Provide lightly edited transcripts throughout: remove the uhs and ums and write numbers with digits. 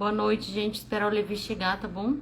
Boa noite, gente. Esperar o Levi chegar, tá bom?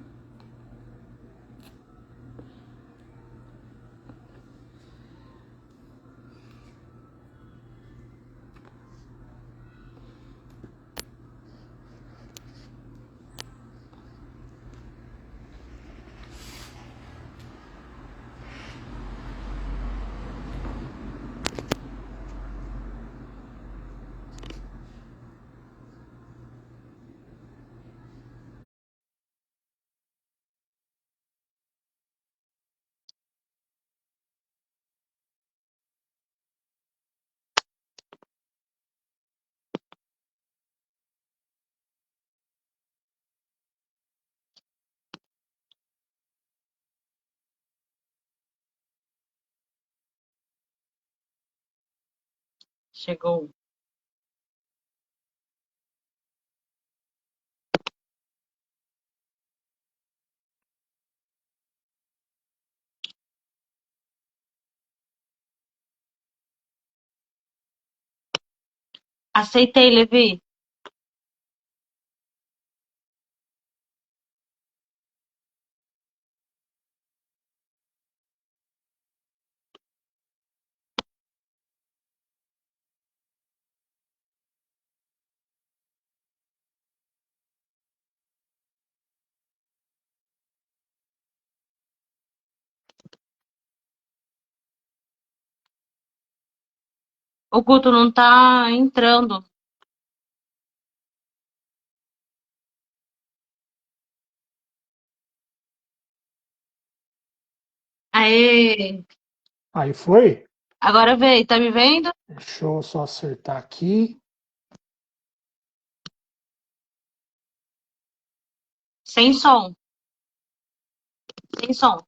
Chegou. Aceitei, Levi. O Guto não tá entrando. Aê! Aí foi? Agora veio, tá me vendo? Deixa eu só acertar aqui. Sem som. Sem som.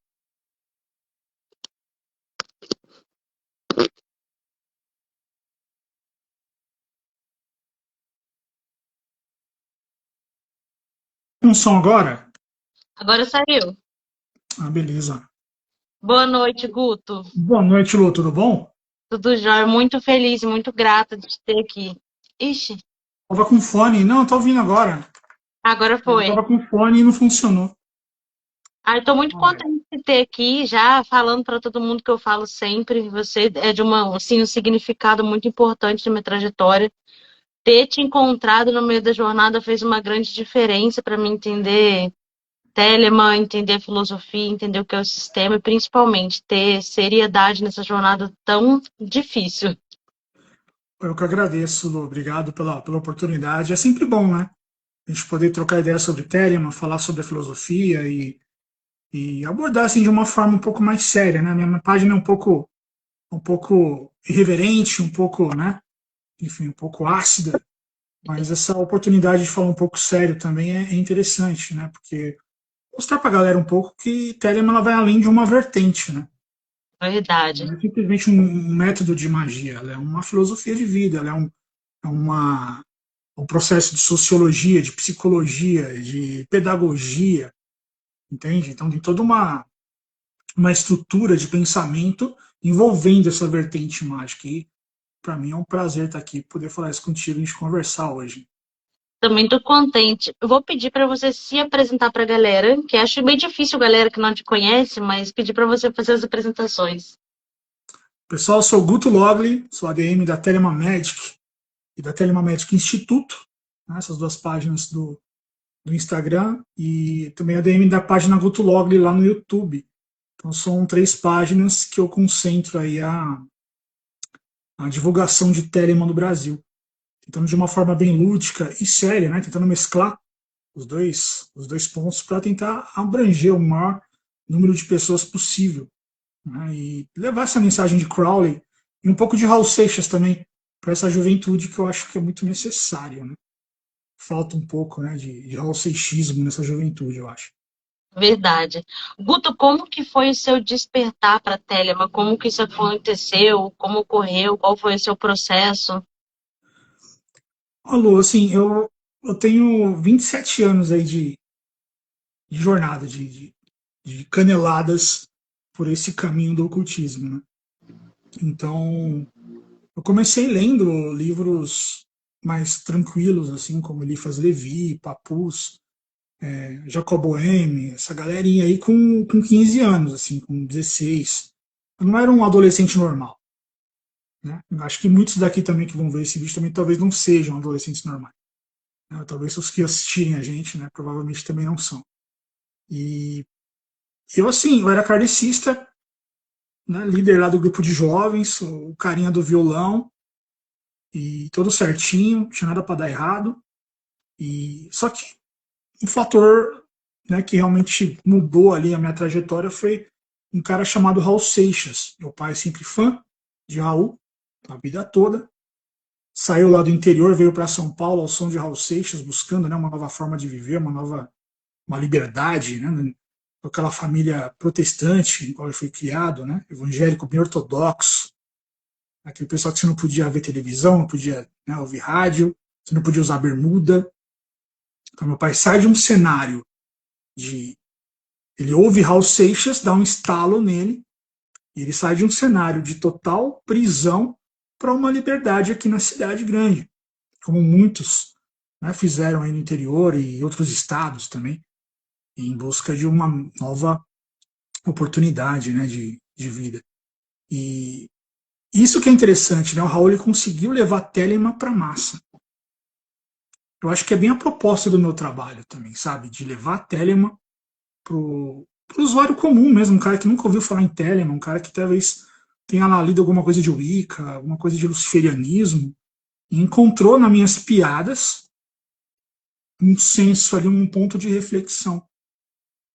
Um som agora? Agora saiu. Ah, beleza. Boa noite, Guto. Boa noite, Lu, tudo bom? Tudo jóia. Muito feliz e muito grata de te ter aqui. Ixi, Tava com fone. Não, tô ouvindo agora. agora Eu foi. tava com fone e não funcionou. Ai, tô muito Ai, contente de ter aqui, já falando para todo mundo que eu falo sempre. Você é de assim, um significado muito importante na minha trajetória. Ter te encontrado no meio da jornada fez uma grande diferença para mim entender Telemann, entender a filosofia, entender o que é o sistema e principalmente ter seriedade nessa jornada tão difícil. eu que agradeço, Lu. Obrigado pela oportunidade. É sempre bom, né? A gente poder trocar ideias sobre Telemann, falar sobre a filosofia e abordar assim de uma forma um pouco mais séria, né? Minha página é um pouco irreverente, um pouco, né? Enfim, um pouco ácida. Mas essa oportunidade de falar um pouco sério também é interessante, né? Porque mostrar para a galera um pouco que Telemann ela vai além de uma vertente, né? Verdade. Não é simplesmente um método de magia, ela é uma filosofia de vida, ela é um processo de sociologia, de psicologia, de pedagogia, entende? Então tem toda uma estrutura de pensamento envolvendo essa vertente mágica. E para mim é um prazer estar aqui, poder falar isso contigo e a gente conversar hoje. Também tô contente. Eu vou pedir para você se apresentar para a galera, que acho bem difícil galera que não te conhece, mas pedir para você fazer as apresentações. Pessoal, eu sou Guto Logli, sou ADM da Telema Magic e da Telema Magic Instituto, né, essas duas páginas do Instagram, e também ADM da página Guto Logli lá no YouTube. Então são três páginas que eu concentro aí a divulgação de Telemann no Brasil, tentando de uma forma bem lúdica e séria, né, tentando mesclar os dois pontos para tentar abranger o maior número de pessoas possível, né, e levar essa mensagem de Crowley e um pouco de Raul Seixas também para essa juventude que eu acho que é muito necessária, né? Falta um pouco, né, de Raul Seixismo nessa juventude, eu acho. Verdade. Guto, como que foi o seu despertar para a Telema? Como que isso aconteceu? Como ocorreu? Qual foi o seu processo? Alô, assim, eu tenho 27 anos aí de jornada, de caneladas por esse caminho do ocultismo, né? Então, eu comecei lendo livros mais tranquilos, assim, como Eliphas Levi, Papus, Jacob Boehme, essa galerinha aí com 15 anos, assim, com 16. Eu não era um adolescente normal. Né? Acho que muitos daqui também que vão ver esse vídeo também talvez não sejam adolescentes normais. Né? Talvez os que assistirem a gente, né, provavelmente também não são. E eu, assim, eu era kardecista, né, líder lá do grupo de jovens, o carinha do violão, e todo certinho, não tinha nada para dar errado. E só que um fator, né, que realmente mudou ali a minha trajetória foi um cara chamado Raul Seixas. Meu pai é sempre fã de Raul, a vida toda. Saiu lá do interior, veio para São Paulo ao som de Raul Seixas, buscando, né, uma nova forma de viver, uma liberdade, né, com aquela família protestante em qual ele foi criado, né, evangélico bem ortodoxo, aquele pessoal que você não podia ver televisão, não podia, né, ouvir rádio, você não podia usar bermuda. Então meu pai sai de um cenário de... Ele ouve Raul Seixas, dá um estalo nele, e ele sai de um cenário de total prisão para uma liberdade aqui na cidade grande, como muitos, né, fizeram aí no interior e outros estados também, em busca de uma nova oportunidade, né, de vida. E isso que é interessante, né, o Raul ele conseguiu levar Telemann para a massa. Eu acho que é bem a proposta do meu trabalho também, sabe, de levar Telemann para o usuário comum mesmo, um cara que nunca ouviu falar em Telemann, um cara que talvez tenha lá lido alguma coisa de Wicca, alguma coisa de luciferianismo, e encontrou nas minhas piadas um senso ali, um ponto de reflexão.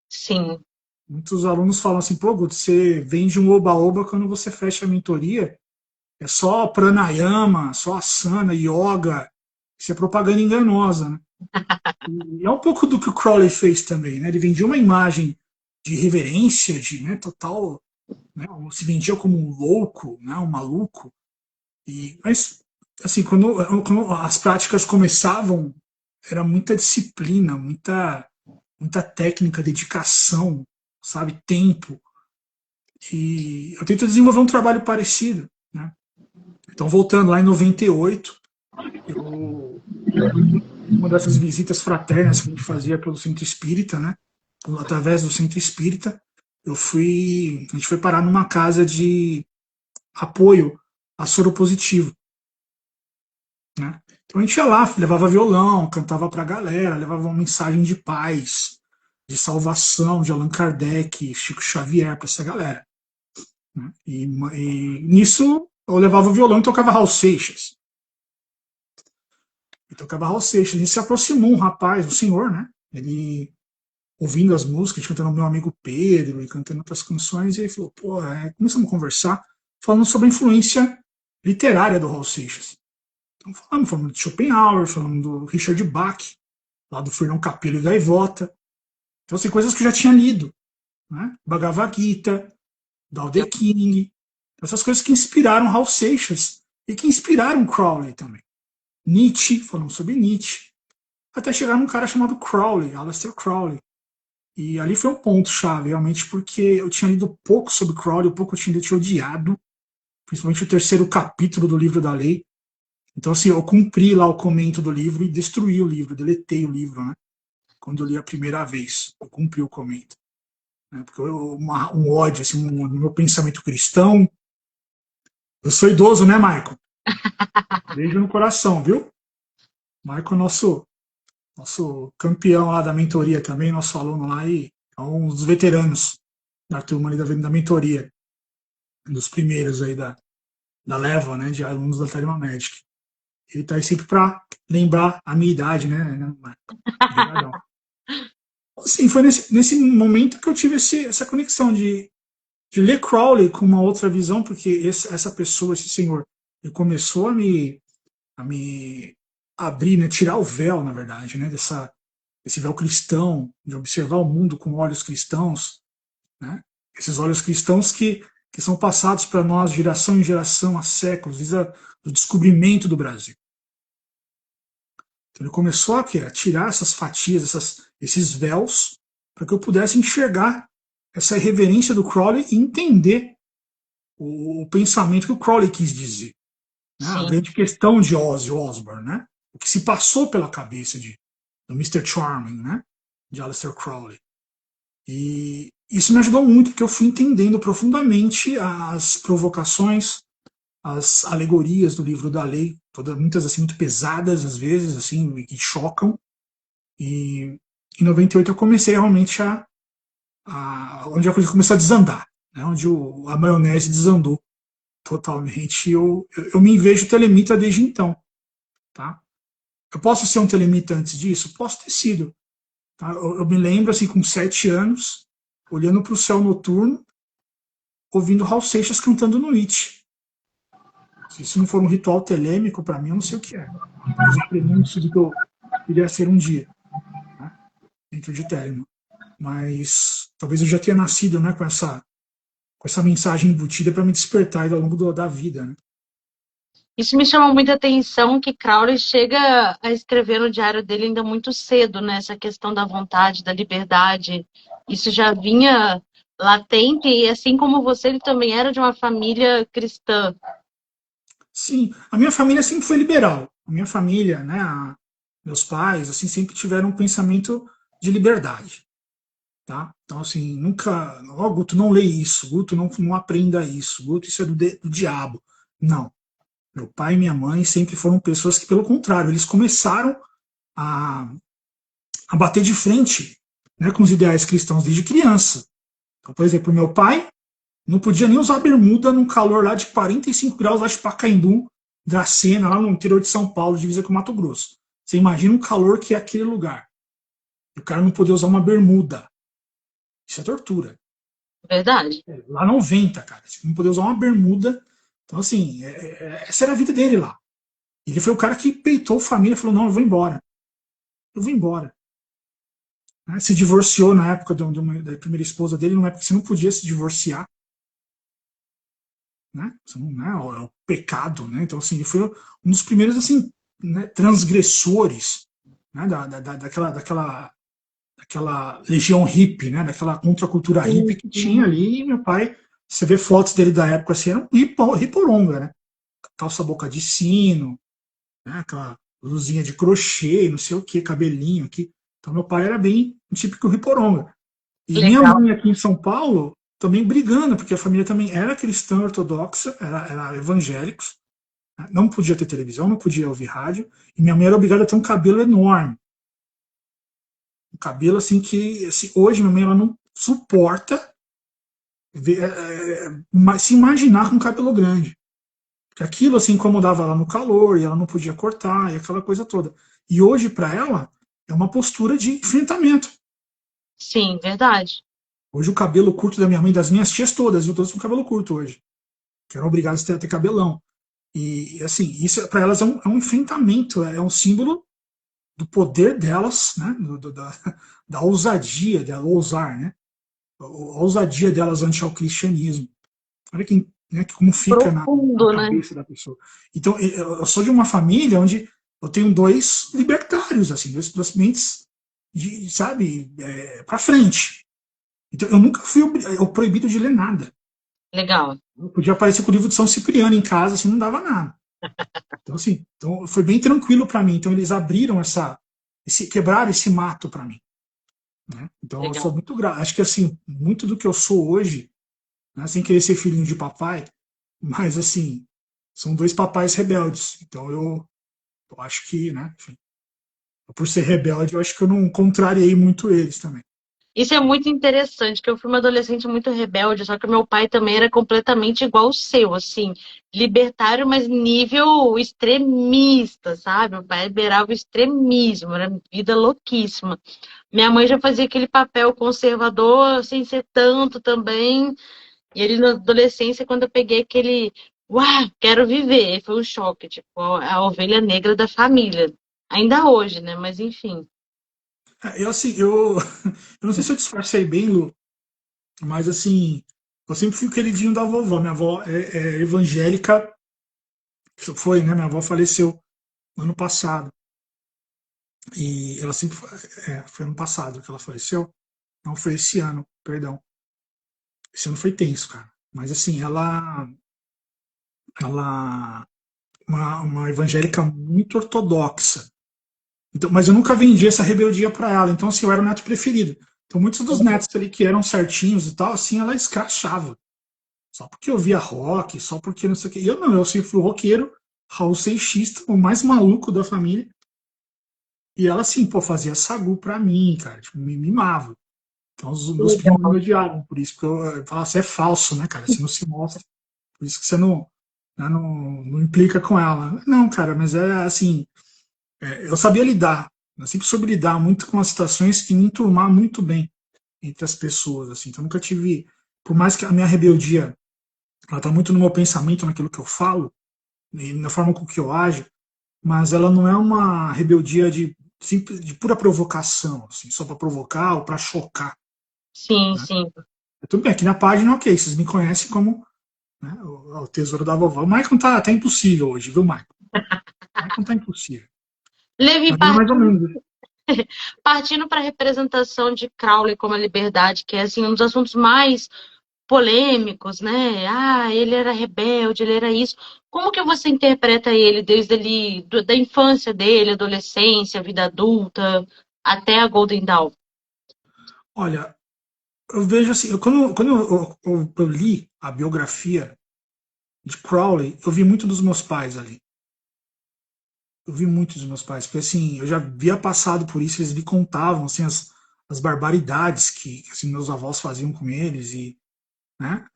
Sim. Muitos alunos falam assim, pô, Guto, você vende um oba-oba quando você fecha a mentoria, é só pranayama, só asana, yoga, isso é propaganda enganosa, né? E é um pouco do que o Crowley fez também, né? Ele vendia uma imagem de reverência, de, né, total, né, se vendia como um louco, né, um maluco. Mas, assim, quando as práticas começavam, era muita disciplina, muita técnica, dedicação, sabe, tempo. E eu tento desenvolver um trabalho parecido, né? Então, voltando lá em 98, uma dessas visitas fraternas que a gente fazia pelo Centro Espírita, né? Através do Centro Espírita, a gente foi parar numa casa de apoio a soro positivo, né? Então a gente ia lá, levava violão, cantava para a galera, levava uma mensagem de paz, de salvação, de Allan Kardec, Chico Xavier para essa galera, né? E nisso eu levava o violão e tocava Raul Seixas. E se aproximou um rapaz, um senhor, né? Ele ouvindo as músicas, cantando Meu Amigo Pedro e cantando outras canções, e ele falou, pô, começamos a conversar, falando sobre a influência literária do Raul Seixas. Então falando de Schopenhauer, falando do Richard Bach, lá do Fernão Capello e Gaivota. Então, assim, coisas que eu já tinha lido, né? Bhagavad Gita, Tao Te Ching, essas coisas que inspiraram Raul Seixas e que inspiraram Crowley também. Nietzsche, falando sobre Nietzsche, até chegar num cara chamado Crowley, Aleister Crowley. E ali foi um ponto-chave, realmente, porque eu tinha lido pouco sobre Crowley, pouco eu tinha odiado, principalmente o terceiro capítulo do livro da lei. Então, assim, eu cumpri lá o comento do livro e destruí o livro, deletei o livro, né? Quando eu li a primeira vez, eu cumpri o comento. Né? Porque um ódio, assim, no meu pensamento cristão. Eu sou idoso, né, Michael? Beijo no coração, viu? Michael é nosso campeão lá da mentoria também, nosso aluno lá, e é um dos veteranos da turma ali da mentoria, dos primeiros aí da leva, né, de alunos da Telema Magic. Ele está aí sempre para lembrar a minha idade, né? Assim, foi nesse momento que eu tive essa conexão de ler Crowley com uma outra visão, porque essa pessoa, esse senhor, ele começou a me abrir, né, tirar o véu, na verdade, né, esse véu cristão, de observar o mundo com olhos cristãos, né, esses olhos cristãos que são passados para nós de geração em geração há séculos, desde o descobrimento do Brasil. Então ele começou a tirar essas fatias, esses véus, para que eu pudesse enxergar essa irreverência do Crowley e entender o pensamento que o Crowley quis dizer. Né? A grande questão de Ozzy Osbourne, né? o que se passou pela cabeça do Mr. Charming, né? De Aleister Crowley. E isso me ajudou muito, porque eu fui entendendo profundamente as provocações, as alegorias do livro da lei, todas, muitas assim muito pesadas às vezes, assim, e chocam. E em 98 eu comecei realmente onde a coisa começou a desandar, né? Onde a maionese desandou totalmente. Eu me vejo telemita desde então, tá? Eu posso ser um telemita antes disso? Posso ter sido. Tá? Eu me lembro, assim, com 7 anos, olhando para o céu noturno, ouvindo Raul Seixas cantando no It. Se isso não for um ritual telêmico, para mim, eu não sei o que é. Mas o prenúncio do que eu iria ser um dia, né? Dentro de Telema. Mas talvez eu já tenha nascido, né, com essa mensagem embutida para me despertar ao longo da vida, né? Isso me chama muita atenção que Crowley chega a escrever no diário dele ainda muito cedo, né? Essa questão da vontade, da liberdade. Isso já vinha latente, e assim como você, ele também era de uma família cristã. Sim, a minha família sempre foi liberal. A minha família, né, meus pais, assim, sempre tiveram um pensamento de liberdade, tá? Então, assim, nunca, ó, Guto, não lê isso, Guto, não aprenda isso, Guto, isso é do diabo. Não. Meu pai e minha mãe sempre foram pessoas que, pelo contrário, eles começaram a, a bater de frente, né, com os ideais cristãos desde criança. Então, por exemplo, meu pai não podia nem usar bermuda num calor lá de 45 graus lá de Pacaembu, Dracena, lá no interior de São Paulo, divisa com Mato Grosso. Você imagina o calor que é aquele lugar. O cara não poder usar uma bermuda. Isso é tortura. Verdade. Lá não venta, cara. Você não poder usar uma bermuda. Então, assim, essa era a vida dele lá. Ele foi o cara que peitou a família e falou: não, eu vou embora. Eu vou embora. Né? Se divorciou na época da primeira esposa dele, numa época que você não podia se divorciar. Né? Isso não é o pecado, né? Então, assim, ele foi um dos primeiros, assim, né, transgressores, né, daquela legião hippie, né, daquela contracultura hippie que tinha Uhum. ali, e meu pai, você vê fotos dele da época, assim, era um hiporonga, né? Calça boca de sino, né, aquela luzinha de crochê, não sei o que, cabelinho aqui. Então, meu pai era bem um típico hiporonga. E minha Legal. mãe aqui em São Paulo também brigando, porque a família também era cristã ortodoxa, era evangélicos, né? Não podia ter televisão, não podia ouvir rádio, e minha mãe era obrigada a ter um cabelo enorme. Um cabelo assim que assim, hoje minha mãe ela não suporta se imaginar com um cabelo grande. Porque aquilo assim incomodava ela no calor, e ela não podia cortar, e aquela coisa toda. E hoje, para ela, é uma postura de enfrentamento. Sim, verdade. Hoje o cabelo curto da minha mãe, das minhas tias todas, eu todas com cabelo curto hoje, que eram obrigadas a ter cabelão. E assim, isso para elas é um enfrentamento, é um símbolo do poder delas, né? Da ousadia dela, ousar, né? A ousadia delas ante ao cristianismo. Olha que, né, como fica na Profundo, né? cabeça da pessoa. Então, eu sou de uma família onde eu tenho dois libertários, assim, duas mentes, sabe, para frente. Então, eu nunca fui proibido de ler nada. Legal. Eu podia aparecer com o livro de São Cipriano em casa, assim, não dava nada. Então, assim, então foi bem tranquilo para mim. Então, eles abriram quebraram esse mato para mim. Né? Então, eu sou Legal. muito grato. Acho que, assim, muito do que eu sou hoje, né, sem querer ser filhinho de papai, mas, assim, são dois papais rebeldes. Então, eu acho que, né, enfim, por ser rebelde, eu acho que eu não contrariei muito eles também. Isso é muito interessante, que eu fui uma adolescente muito rebelde, só que o meu pai também era completamente igual o seu, assim, libertário, mas nível extremista, sabe? O pai liberava o extremismo, era vida louquíssima. Minha mãe já fazia aquele papel conservador, sem ser tanto também, e ele na adolescência, quando eu peguei aquele, uau, quero viver, foi um choque, tipo, a ovelha negra da família. Ainda hoje, né? Mas enfim. Eu, assim, eu não sei se eu disfarcei bem, Lu, mas, assim, eu sempre fui o queridinho da vovó. Minha avó é evangélica, foi, né? Minha avó faleceu no ano passado. E ela sempre foi ano passado que ela faleceu. Não foi esse ano, perdão. Esse ano foi tenso, cara. Mas assim, ela uma evangélica muito ortodoxa. Então, mas eu nunca vendi essa rebeldia para ela. Então, assim, eu era o neto preferido. Então, muitos dos netos ali que eram certinhos e tal, assim, ela escrachava. Só porque eu via rock, só porque não sei o quê. Eu não, eu sempre fui roqueiro, Raul Seixista, o mais maluco da família. E ela, assim, pô, fazia sagu pra mim, cara, tipo, me mimava. Então, os meus primos me Legal. odiavam, por isso que eu falava, você é falso, né, cara? Você não se mostra, por isso que você não, né, não implica com ela. Não, cara, mas é assim, eu sabia lidar, eu sempre soube lidar muito com as situações e me enturmar muito bem entre as pessoas, assim. Então, eu nunca tive, por mais que a minha rebeldia, ela tá muito no meu pensamento, naquilo que eu falo, e na forma com que eu ajo, mas ela não é uma rebeldia de pura provocação, assim, só para provocar ou para chocar, Sim, né? sim. Tudo bem, aqui na página, ok, vocês me conhecem como, né, o tesouro da vovó. O Maicon tá impossível hoje, viu, Maicon? O Maicon tá impossível. Levi, Mas é mais ou menos. partindo para a representação de Crowley como a liberdade, que é assim, um dos assuntos mais polêmicos, né? Ah, ele era rebelde, ele era isso. Como que você interpreta ele desde ali, da infância dele, adolescência, vida adulta, até a Golden Dawn? Olha, eu vejo assim, quando eu li a biografia de Crowley, eu vi muito dos meus pais ali. Eu vi muito dos meus pais, porque assim, eu já havia passado por isso, eles me contavam assim, as barbaridades que assim, meus avós faziam com eles, e né?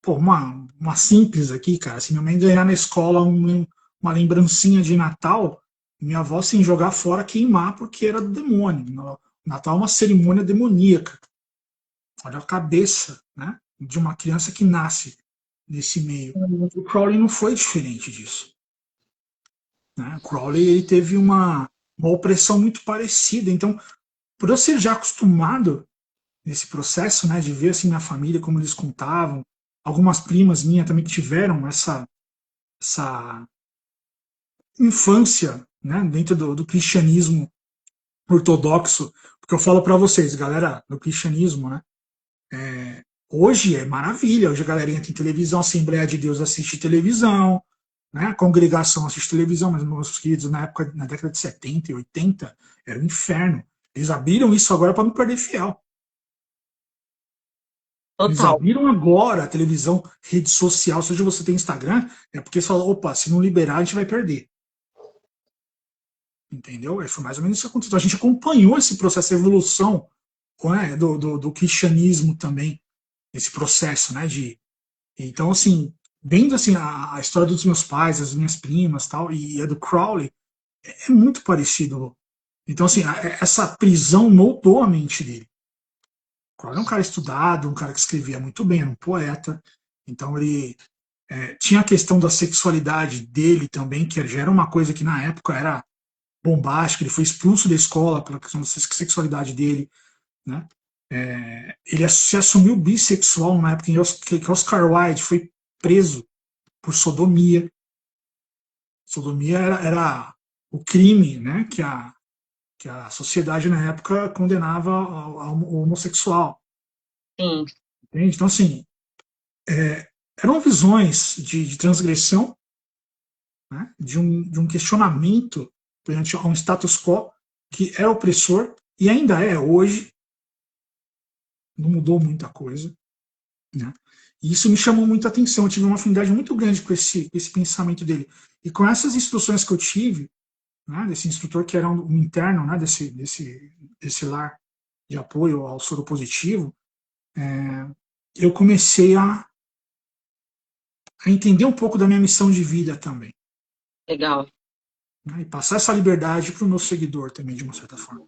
Pô, uma simples aqui, cara. Se minha mãe ganhar na escola uma lembrancinha de Natal, minha avó, assim, jogar fora, queimar, porque era do demônio. Natal é uma cerimônia demoníaca. Olha a cabeça, né? De uma criança que nasce nesse meio. O Crowley não foi diferente disso. Né? O Crowley ele teve uma opressão muito parecida. Então, por eu ser já acostumado nesse processo, né, de ver assim minha família como eles contavam, algumas primas minhas também que tiveram essa infância, né, dentro do cristianismo ortodoxo, porque eu falo para vocês, galera, do cristianismo, né, hoje é maravilha, hoje a galerinha tem televisão, a Assembleia de Deus assiste televisão, né, a congregação assiste televisão, mas meus queridos na época, na década de 70 e 80, era um inferno. Eles abriram isso agora para não perder fiel. Eles Total. abriram agora a televisão, rede social. Se hoje você tem Instagram, é porque você fala, opa, se não liberar, a gente vai perder. Entendeu? Foi mais ou menos isso que aconteceu. Então, a gente acompanhou esse processo, a evolução, né, do cristianismo também, esse processo, né? Então, assim, vendo assim, a história dos meus pais, das minhas primas tal, e a do Crowley, é muito parecido. Então, assim, essa prisão moldou a mente dele. O Crowley é um cara estudado, um cara que escrevia muito bem, era um poeta. Então, ele tinha a questão da sexualidade dele também, que já era uma coisa que na época era bombástica. Ele foi expulso da escola pela questão da sexualidade dele, né? Ele se assumiu bissexual na época em que Oscar Wilde foi preso por sodomia. Sodomia era o crime, né, que a sociedade na época condenava ao homossexual. Sim. Entende? Então, assim, eram visões de transgressão, né, de um questionamento perante a um status quo que é opressor e ainda é hoje, não mudou muita coisa, né? E isso me chamou muita atenção. Eu tive uma afinidade muito grande com esse pensamento dele. E com essas instruções que eu tive, né, desse instrutor que era um interno, né, desse lar de apoio ao soro positivo, eu comecei a entender um pouco da minha missão de vida também. Legal. Né, e passar essa liberdade para o meu seguidor também, de uma certa forma.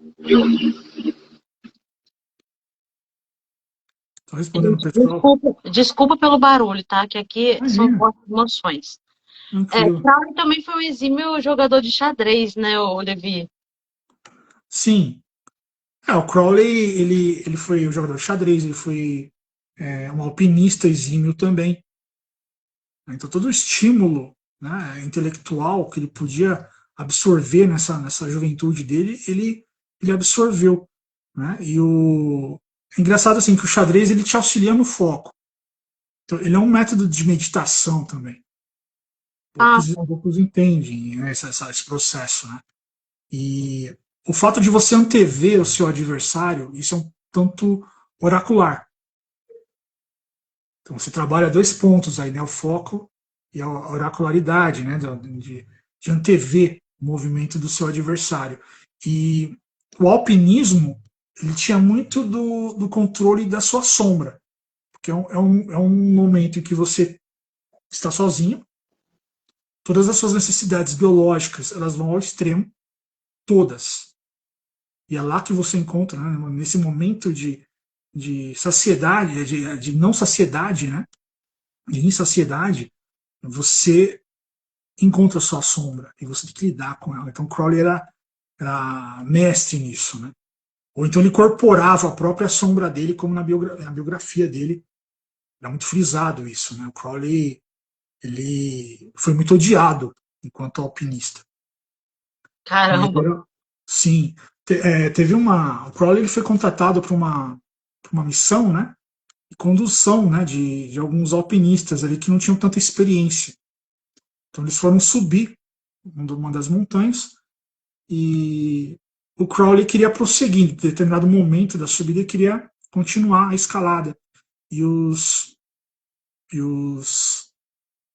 Estou respondendo o pessoal. Desculpa pelo barulho, tá? Que aqui são Imagina, fortes emoções. tranquilo. Crowley também foi um exímio jogador de xadrez, né, o Levi? Sim. O Crowley, ele foi um jogador de xadrez, ele foi um alpinista exímio também. Então, todo o estímulo, né, intelectual que ele podia absorver nessa juventude dele, ele absorveu. Né? É engraçado assim, que o xadrez ele te auxilia no foco. Então, ele é um método de meditação também. Ah, poucos entendem, né, esse processo, né? E o fato de você antever o seu adversário, isso é um tanto oracular. Então você trabalha dois pontos aí, né? O foco e a oracularidade, né? De antever o movimento do seu adversário. E o alpinismo, ele tinha muito do controle da sua sombra, porque é um momento em que você está sozinho, todas as suas necessidades biológicas, elas vão ao extremo, todas. E é lá que você encontra, né, nesse momento de saciedade, de não saciedade, né, de insaciedade, você encontra a sua sombra e você tem que lidar com ela. Então Crowley era mestre nisso, né? Ou então ele incorporava a própria sombra dele, como na biografia dele, era muito frisado isso, né? O Crowley, ele foi muito odiado enquanto alpinista. E caramba. sim, teve o Crowley ele foi contratado para uma missão, né? De condução, né? De alguns alpinistas ali que não tinham tanta experiência. Então eles foram subir uma das montanhas e o Crowley queria prosseguir. Em determinado momento da subida, ele queria continuar a escalada. E os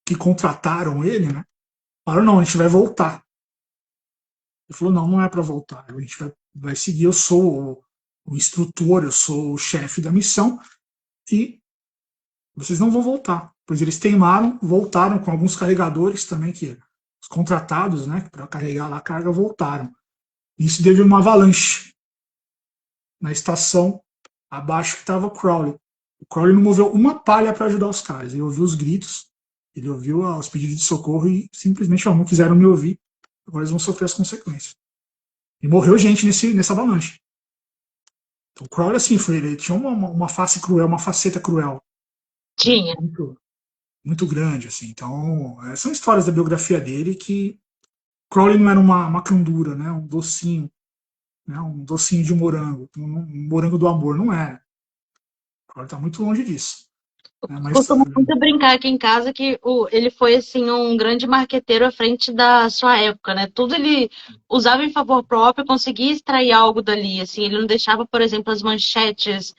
que contrataram ele, né? Falaram, não, a gente vai voltar. Ele falou, não, não é para voltar. A gente vai seguir, eu sou o instrutor, eu sou o chefe da missão e vocês não vão voltar. Pois eles teimaram, voltaram com alguns carregadores também, que os contratados, né, para carregar lá a carga, voltaram. Isso deu uma avalanche na estação abaixo que estava o Crowley. O Crowley não moveu uma palha para ajudar os caras. Ele ouviu os gritos, ele ouviu os pedidos de socorro e simplesmente não quiseram me ouvir. Agora eles vão sofrer as consequências. E morreu gente nessa avalanche. Então, o Crowley, assim, ele tinha uma face cruel, uma faceta cruel, né? Tinha. Muito grande, assim. Então, são histórias da biografia dele que Crowley não era uma candura, né? Né? Um docinho de morango, um morango do amor, não era. Crowley está muito longe disso. Né? Mas Costumo muito brincar aqui em casa que ele foi assim um grande marqueteiro à frente da sua época, né? Tudo ele usava em favor próprio, conseguia extrair algo dali, assim, ele não deixava, por exemplo, as manchetes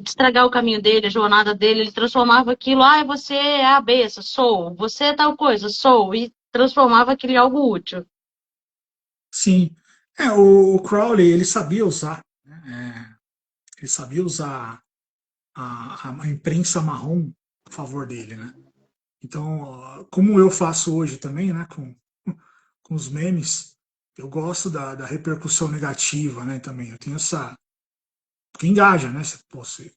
estragar o caminho dele, a jornada dele, ele transformava aquilo, você é a besta, sou, você é tal coisa, sou, e transformava aquilo em algo útil. sim, o Crowley ele sabia usar, né? Ele sabia usar a imprensa marrom a favor dele, né? Então, como eu faço hoje também, né, com os memes, eu gosto da repercussão negativa, né, também. Eu tenho essa... Porque engaja, né? Quando você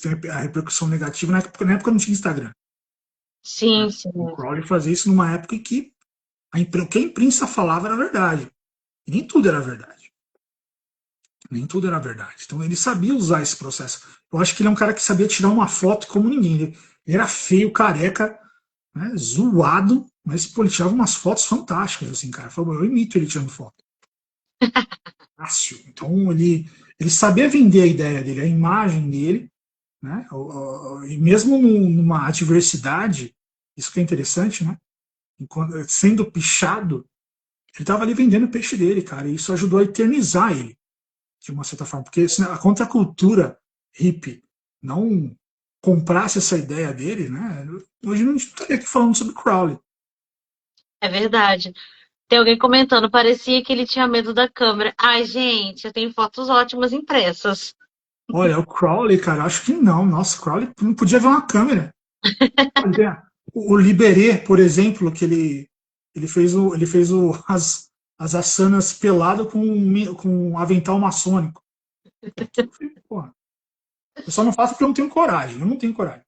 tem a repercussão negativa, na época não tinha Instagram. Né? Sim, sim. O Crowley fazia isso numa época em que o que a imprensa falava era verdade. E nem tudo era verdade. Nem tudo era verdade. Então ele sabia usar esse processo. Eu acho que ele é um cara que sabia tirar uma foto como ninguém. Ele era feio, careca, né, zoado, mas pô, ele tirava umas fotos fantásticas, assim, cara. Eu imito ele tirando foto. Fácil. Então ele sabia vender a ideia dele, a imagem dele, né? E mesmo numa adversidade, isso que é interessante, né? Sendo pichado, ele estava ali vendendo o peixe dele, cara. E isso ajudou a eternizar ele, de uma certa forma. Porque se a contracultura hippie não comprasse essa ideia dele, né? Hoje não estaria aqui falando sobre Crowley. É verdade. Tem alguém comentando, parecia que ele tinha medo da câmera. Ai, gente, eu tenho fotos ótimas impressas. Olha, o Crowley, cara, acho que não. Nossa, o Crowley não podia ver uma câmera. Olha, o Liberé, por exemplo, que as asanas pelado com um avental maçônico. Pô, eu só não faço porque eu não tenho coragem. Eu não tenho coragem.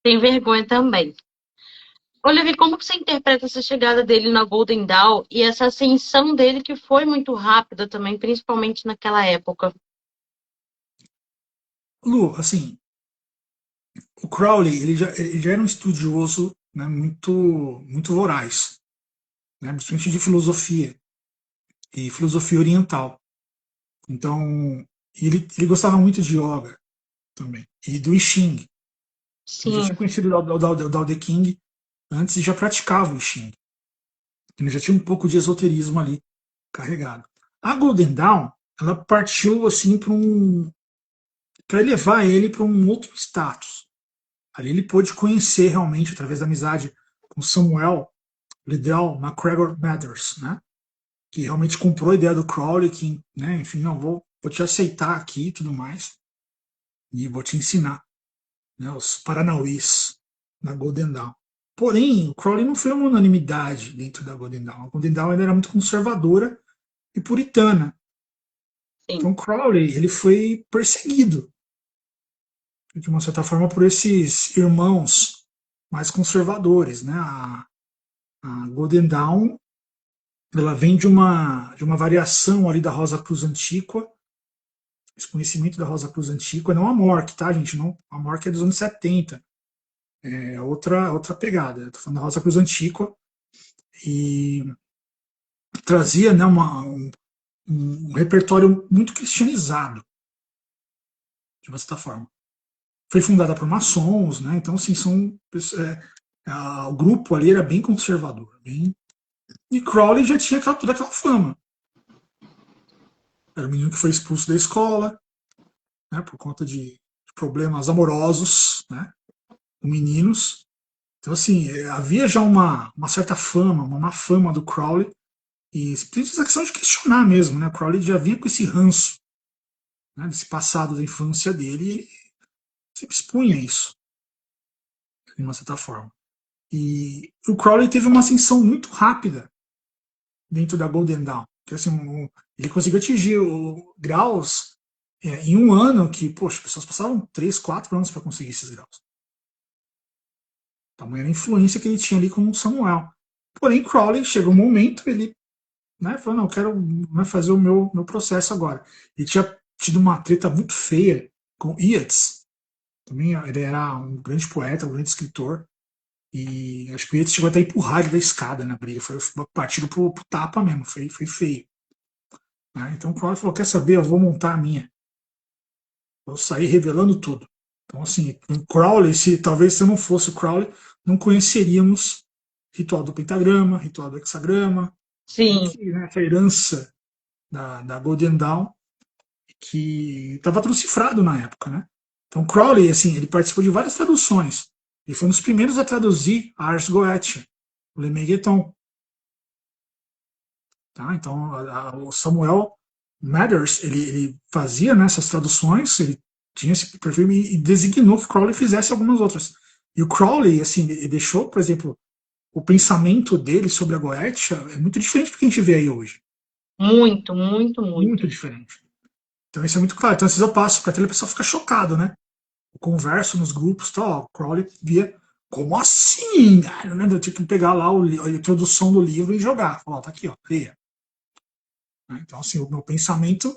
Tem vergonha também. Olivia, como que você interpreta essa chegada dele na Golden Dawn e essa ascensão dele que foi muito rápida também, principalmente naquela época? Lu, assim, o Crowley, ele já era um estudioso, né, muito voraz, né, principalmente de filosofia e filosofia oriental. Então, ele gostava muito de yoga também e do I Ching. Ele já Sim, tinha conhecido o Dao De King antes já praticava o Xing. Ele já tinha um pouco de esoterismo ali carregado. A Golden Dawn, ela partiu assim para elevar ele para um outro status. Ali ele pôde conhecer realmente, através da amizade com Samuel Liddell McGregor Mathers, né? Que realmente comprou a ideia do Crowley, que, né, enfim, não vou te aceitar aqui e tudo mais, e vou te ensinar, né, os paranauês da Golden Dawn. Porém, o Crowley não foi uma unanimidade dentro da Golden Dawn. A Golden Dawn era muito conservadora e puritana. Sim. Então, o Crowley ele foi perseguido, de uma certa forma, por esses irmãos mais conservadores, né? A Golden Dawn ela vem de uma variação ali da Rosa Cruz Antiqua, esse conhecimento da Rosa Cruz Antiqua, não a Mork, tá, gente? Não, a Mork é dos anos 70, é outra pegada. Estou falando da Rosa Cruz Antiqua e trazia, né, um repertório muito cristianizado, de uma certa forma. Foi fundada por maçons, né? Então, assim, o grupo ali era bem conservador, e Crowley já tinha toda aquela fama. Era o menino que foi expulso da escola, né, por conta de problemas amorosos, né, com meninos. Então, assim, havia já uma certa fama, uma má fama do Crowley, e principalmente essa questão de questionar mesmo, né? O Crowley já vinha com esse ranço, né, desse passado da infância dele, e sempre expunha isso, de uma certa forma. E o Crowley teve uma ascensão muito rápida dentro da Golden Dawn, que assim, ele conseguiu atingir graus em um ano que, poxa, as pessoas passavam 3, 4 anos para conseguir esses graus. Tamanha a influência que ele tinha ali com o Samuel. Porém, Crowley, chega um momento, ele, né, falou, não, eu quero, né, fazer o meu processo agora. Ele tinha tido uma treta muito feia com Yeats. Também ele era um grande poeta, um grande escritor. E acho que o Yeats chegou até a empurrar ele da escada na briga. Foi partido pro tapa mesmo, foi feio. Né? Então o Crowley falou, quer saber, eu vou montar a minha. Vou sair revelando tudo. Então, assim, o Crowley, talvez se não fosse o Crowley, não conheceríamos ritual do pentagrama, ritual do hexagrama, tudo Sim. que, né, essa herança da Golden Dawn, que estava tudo cifrado na época, né? Então, Crowley, assim, ele participou de várias traduções. Ele foi um dos primeiros a traduzir a Ars Goetia, o Le Megaton. Tá? Então, o Samuel Mathers, ele fazia, né, essas traduções, ele tinha esse perfil e designou que Crowley fizesse algumas outras. E o Crowley, assim, ele deixou, por exemplo, o pensamento dele sobre a Goetia é muito diferente do que a gente vê aí hoje. Muito, muito, Muito muito. diferente. Então isso é muito claro. Então, às vezes eu passo para a tela e o pessoal fica chocado, né? Eu converso nos grupos, tal, o Crowley via, como assim? Eu tinha que pegar lá a introdução do livro e jogar. Falar, tá aqui, ó, leia. Então, assim, o meu pensamento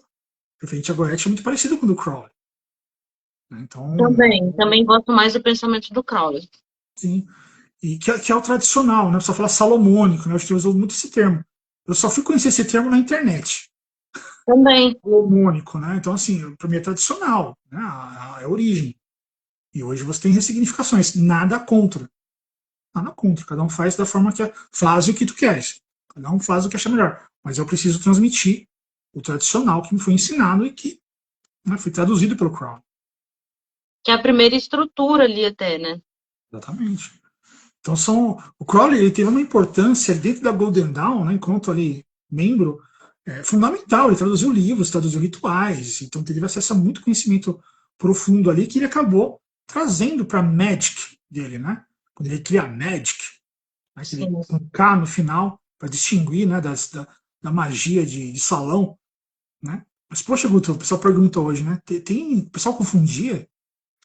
referente a Goethe é muito parecido com o do Crowley. Então, Também gosto mais do pensamento do Crowley. sim. E que é o tradicional, né? O pessoal fala salomônico, né? Eu uso muito esse termo. Eu só fui conhecer esse termo na internet. Também. Salomônico, né? Então, assim, para mim é tradicional, né? É a origem. E hoje você tem ressignificações. Nada contra. Nada contra. Cada um faz da forma que faz o que tu queres. Cada um faz o que acha melhor. Mas eu preciso transmitir o tradicional que me foi ensinado e que, né, foi traduzido pelo Crowley. Que é a primeira estrutura ali até, né? Exatamente. Então o Crowley ele teve uma importância dentro da Golden Dawn, né, enquanto ali membro, fundamental. Ele traduziu livros, traduziu rituais, então teve acesso a muito conhecimento profundo ali que ele acabou trazendo para a Magic dele, né? Quando ele cria a Magic, né, aquele Sim. com K no final para distinguir, né, da magia de salão, né? Mas poxa, Guto, o pessoal pergunta hoje, né? O pessoal confundia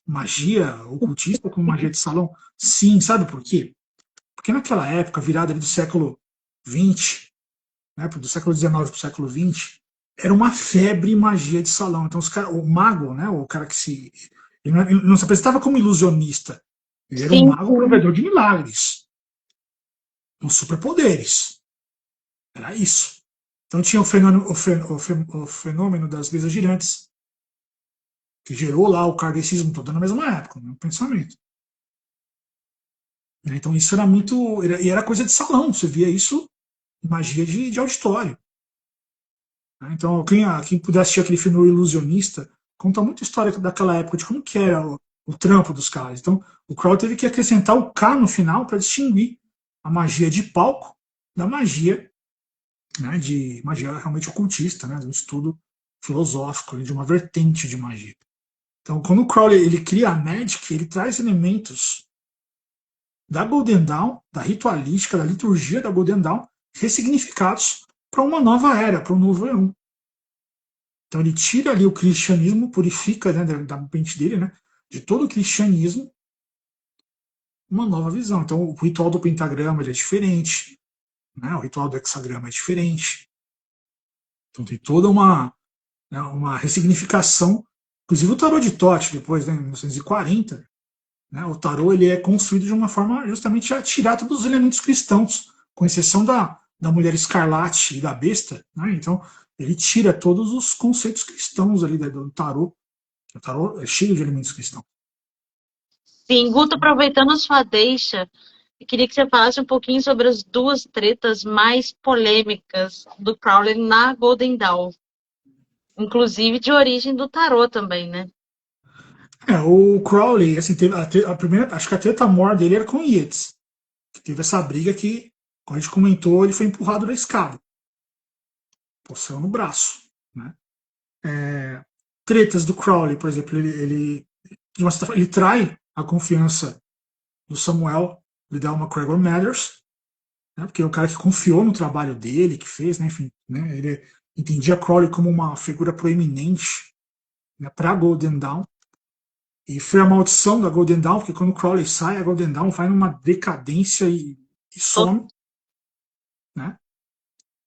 magia ocultista com magia de salão? Sim, sabe por quê? Porque naquela época, virada do século XX, né, do século XIX para o século XX, era uma febre magia de salão. Então, o mago, né, o cara que ele não se apresentava como ilusionista, ele era um Sim, mago sim. provedor de milagres, com superpoderes. Era isso. Então tinha o fenômeno das mesas girantes, que gerou lá o kardecismo todo na mesma época, no pensamento. Né? Então isso era muito. E era coisa de salão, você via isso em magia de auditório. Né? Então, quem puder assistir aquele filme O Ilusionista, conta muita história daquela época, de como que era o trampo dos caras. Então, o Crowley teve que acrescentar o K no final para distinguir a magia de palco da magia, né, de magia realmente ocultista, né, de um estudo filosófico, de uma vertente de magia. Então, quando o Crowley ele cria a Magic, ele traz elementos da Golden Dawn, da ritualística, da liturgia da Golden Dawn, ressignificados para uma nova era, para um novo Eon. Então ele tira ali o cristianismo, purifica, né, da mente dele, né, de todo o cristianismo, uma nova visão. Então o ritual do pentagrama é diferente, né, o ritual do hexagrama é diferente. Então tem toda né, uma ressignificação. Inclusive o tarô de Tote, depois, né, em 1940, né, o tarô ele é construído de uma forma justamente a tirar todos os elementos cristãos, com exceção da mulher escarlate e da besta. Né, então ele tira todos os conceitos cristãos ali do tarô. O tarô é cheio de elementos cristãos. Sim, Guto, aproveitando sua deixa, eu queria que você falasse um pouquinho sobre as duas tretas mais polêmicas do Crowley na Golden Dawn, inclusive de origem do tarô também, né? O Crowley, assim, teve a primeira, acho que a treta maior dele era com o Yeats. Teve essa briga que, como a gente comentou, ele foi empurrado da escada. Poção no braço. Né? Tretas do Crowley, por exemplo, ele trai a confiança do Samuel Liddell McGregor Mathers, né? Porque é o cara que confiou no trabalho dele, que fez, né? Enfim, né? Ele entendia Crowley como uma figura proeminente, né? Para a Golden Dawn. E foi a maldição da Golden Dawn, porque quando o Crowley sai, a Golden Dawn vai numa decadência e some. Né?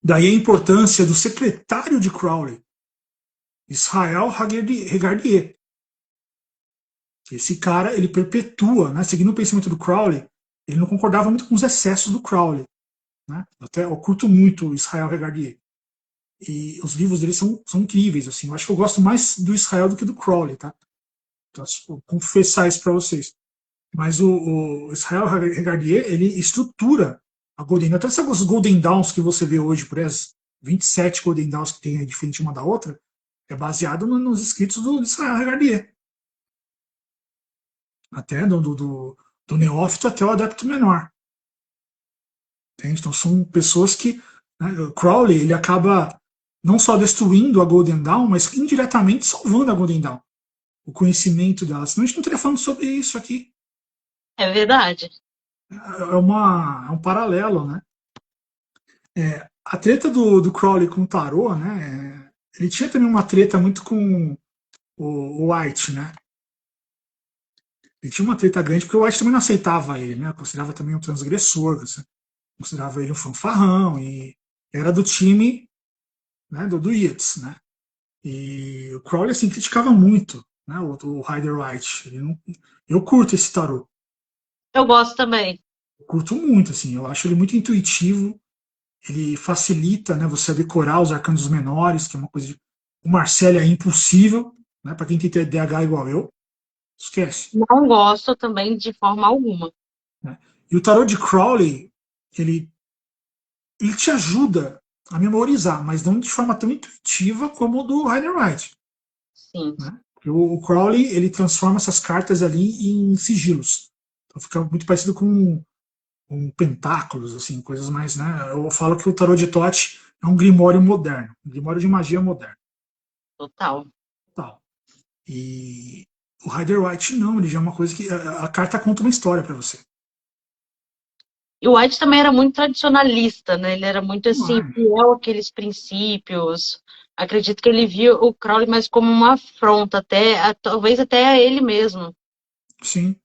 Daí a importância do secretário de Crowley, Israel Regardier. Esse cara, ele perpetua, né? Seguindo o pensamento do Crowley, ele não concordava muito com os excessos do Crowley. Né? Até eu curto muito o Israel Regardier. E os livros dele são incríveis. Assim. Eu acho que eu gosto mais do Israel do que do Crowley. Tá? Então, vou confessar isso para vocês. Mas o Israel Regardier, ele estrutura a Golden Dawn. Até essas Golden Dawns que você vê hoje, por as 27 Golden Dawns que tem diferente uma da outra, é baseado nos escritos do Israel Regardier. Até do neófito até o adepto menor. Entende? Então são pessoas que... Né, o Crowley ele acaba não só destruindo a Golden Dawn, mas indiretamente salvando a Golden Dawn. O conhecimento dela. Senão a gente não estaria falando sobre isso aqui. É verdade. É um paralelo, né? A treta do Crowley com o Tarot, né? Ele tinha também uma treta muito com o White, né? Ele tinha uma treta grande porque o White também não aceitava ele, né? Considerava também um transgressor, considerava ele um fanfarrão e era do time, né, do Yeats, né? E o Crowley assim criticava muito, né? O Rider-Waite. Eu curto esse tarô. Eu gosto também. Eu curto muito, assim. Eu acho ele muito intuitivo. Ele facilita, né, você decorar os arcanos menores, que é uma coisa de... O Marcelo é impossível, né, para quem tem TDAH igual eu, esquece. Não gosto também de forma alguma. Né? E o tarot de Crowley, ele, ele te ajuda a memorizar, mas não de forma tão intuitiva como o do Rider-Waite. Sim. Né? O Crowley, ele transforma essas cartas ali em sigilos. Então fica muito parecido com pentáculos, assim, coisas mais, né? Eu falo que o tarot de Tote é um grimório moderno, um grimório de magia moderna. Total. Tal. E o Rider-Waite não, ele já é uma coisa que a carta conta uma história para você. E o White também era muito tradicionalista, né? Ele era muito assim, Mas, fiel àqueles princípios. Acredito que ele via o Crowley mais como uma afronta, talvez até a ele mesmo. sim.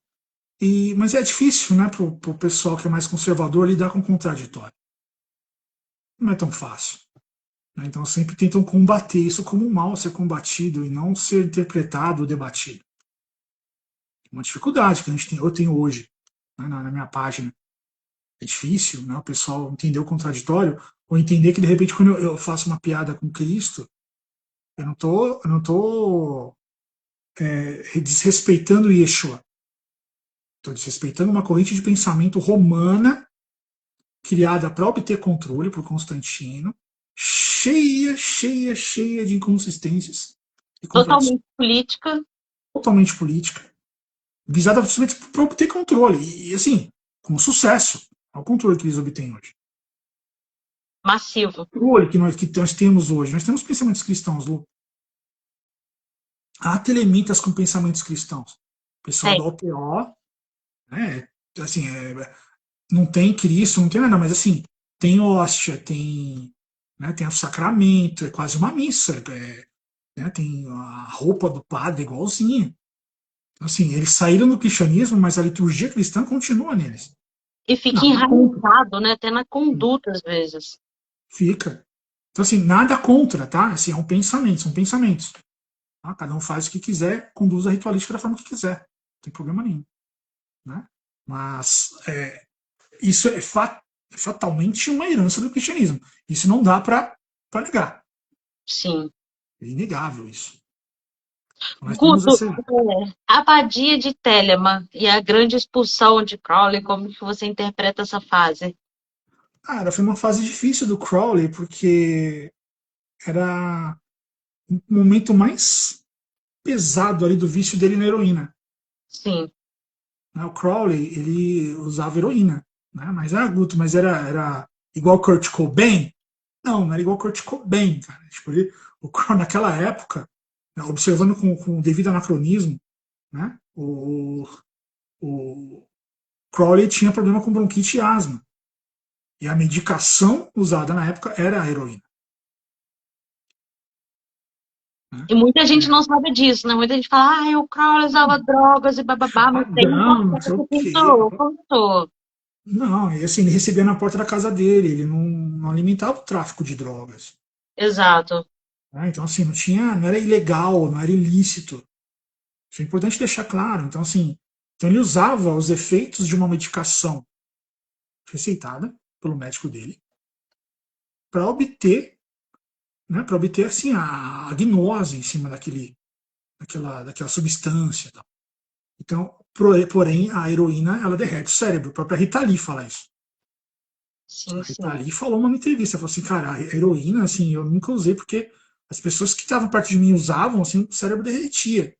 Mas é difícil, né, pro pessoal que é mais conservador lidar com o contraditório. Não é tão fácil. Né? Então sempre tentam combater isso como um mal a ser combatido e não ser interpretado ou debatido. Uma dificuldade que eu tenho hoje, né, na minha página. É difícil, né, o pessoal entender o contraditório ou entender que de repente quando eu faço uma piada com Cristo, eu não tô desrespeitando Yeshua. Estou desrespeitando uma corrente de pensamento romana criada para obter controle por Constantino, cheia de inconsistências e contradições, Totalmente política, totalmente política, visada simplesmente para obter controle. E, assim, com sucesso. Ao controle que eles obtêm hoje. massivo. O controle que nós temos hoje. Nós temos pensamentos cristãos, Lu. Há telemitas com pensamentos cristãos. O pessoal Tem. da OPO, né, assim, não tem Cristo, não tem nada, mas assim, tem hóstia, tem o sacramento, é quase uma missa, tem a roupa do padre igualzinha. Assim, eles saíram do cristianismo, mas a liturgia cristã continua neles. E fica Nada contra. enraizado, né? Até na conduta, às vezes. Fica. Então, assim, nada contra, tá? Assim, são pensamentos. Tá? Cada um faz o que quiser, conduz a ritualística da forma que quiser. Não tem problema nenhum. Né? Mas isso é fatalmente uma herança do cristianismo. Isso não dá para negar. Sim. É inegável isso. Nós temos Guto, essa. a abadia de Telema e a grande expulsão de Crowley, como que você interpreta essa fase? Cara, foi uma fase difícil do Crowley, porque era um momento mais pesado ali do vício dele na heroína. Sim. Né? O Crowley, ele usava heroína. Né? Mas Guto, mas era igual Kurt Cobain? Não era igual Kurt Cobain, cara. Tipo, o Crowley, naquela época, né, observando com devido anacronismo, né? O Crowley tinha problema com bronquite e asma. E a medicação usada na época era a heroína. Né? E muita gente não sabe disso, né? Muita gente fala, o Crowley usava drogas e bababá, mas tem um Chapadão, não sei processo o que quê. contou. Não, e assim, ele recebia na porta da casa dele, ele não alimentava o tráfico de drogas. Exato. Né? Então, assim, não era ilegal, não era ilícito. Isso é importante deixar claro. Então, assim, ele usava os efeitos de uma medicação receitada pelo médico dele para obter, né, para obter assim, a gnose em cima daquela substância. Então, porém, a heroína ela derrete o cérebro. A própria Rita Lee fala isso. A Sim, Rita sim. Lee falou numa entrevista, falou assim, cara, a heroína, assim, eu nunca usei porque as pessoas que estavam perto de mim usavam, assim, o cérebro derretia.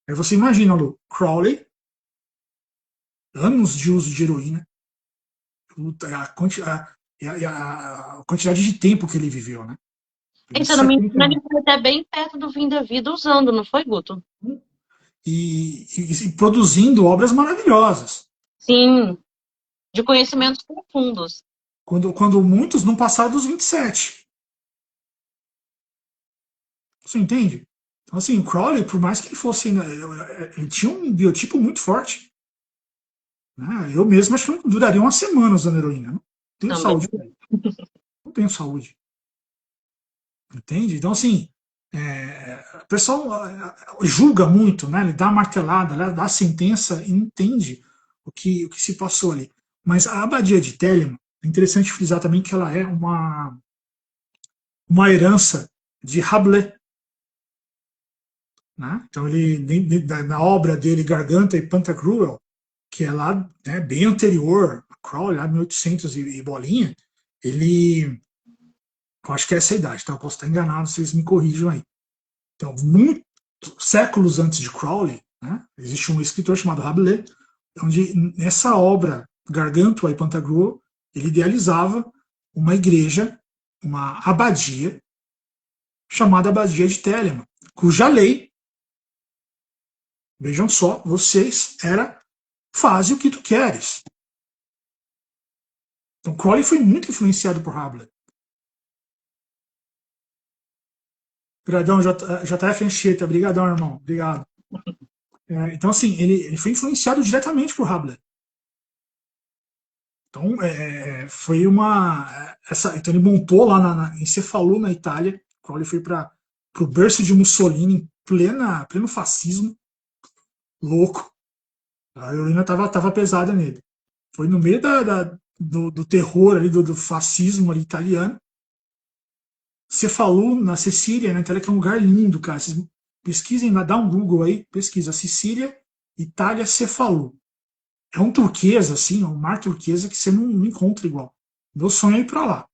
Aí você imagina, Lu, Crowley, anos de uso de heroína, a quantidade de tempo que ele viveu, né? E, Viveu se eu não me 70 engano, anos. ele foi até bem perto do fim da vida usando, não foi, Guto? E produzindo obras maravilhosas. Sim, de conhecimentos profundos. Quando muitos não passaram dos 27. Você entende? Então, assim, o Crowley, por mais que ele fosse. Né, ele tinha um biotipo muito forte. Né? Eu mesmo acho que não duraria uma semana usando heroína. Não tenho Também. saúde para isso. Não tenho saúde. Entende? Então, assim, o pessoal julga muito, né? Ele dá a martelada, né? Dá a sentença e não entende o que se passou ali. Mas a abadia de Telema, é interessante frisar também que ela é uma herança de Rabelais. Né? Então, na obra dele, Garganta e Pantagruel, que é lá bem anterior a Crowley, lá 1800 e bolinha, ele. Eu acho que é essa a idade, tá? Eu posso estar enganado, vocês me corrijam aí. Então, muitos séculos antes de Crowley, né, existe um escritor chamado Rabelais, onde nessa obra, Gargantua e Pantagruel, ele idealizava uma igreja, uma abadia, chamada Abadia de Telema, cuja lei, vejam só, vocês, era faze o que tu queres. Então, Crowley foi muito influenciado por Rabelais. Obrigadão, JF Anchieta. Obrigadão, irmão. Obrigado. Então, assim, ele foi influenciado diretamente por Rabelais. Então, foi uma. Então, ele montou lá em Cefalù, na Itália. Crowley foi para o berço de Mussolini, em pleno fascismo, louco. A heroína estava pesada nele. Foi no meio do terror ali, do fascismo ali, italiano. Cefalù, na Sicília, na Itália, que é um lugar lindo, cara. Vocês pesquisem, dá um Google aí, pesquisa Sicília, Itália, Cefalù. é um turquesa, assim, um mar turquesa que você não encontra igual. Meu sonho é ir para lá.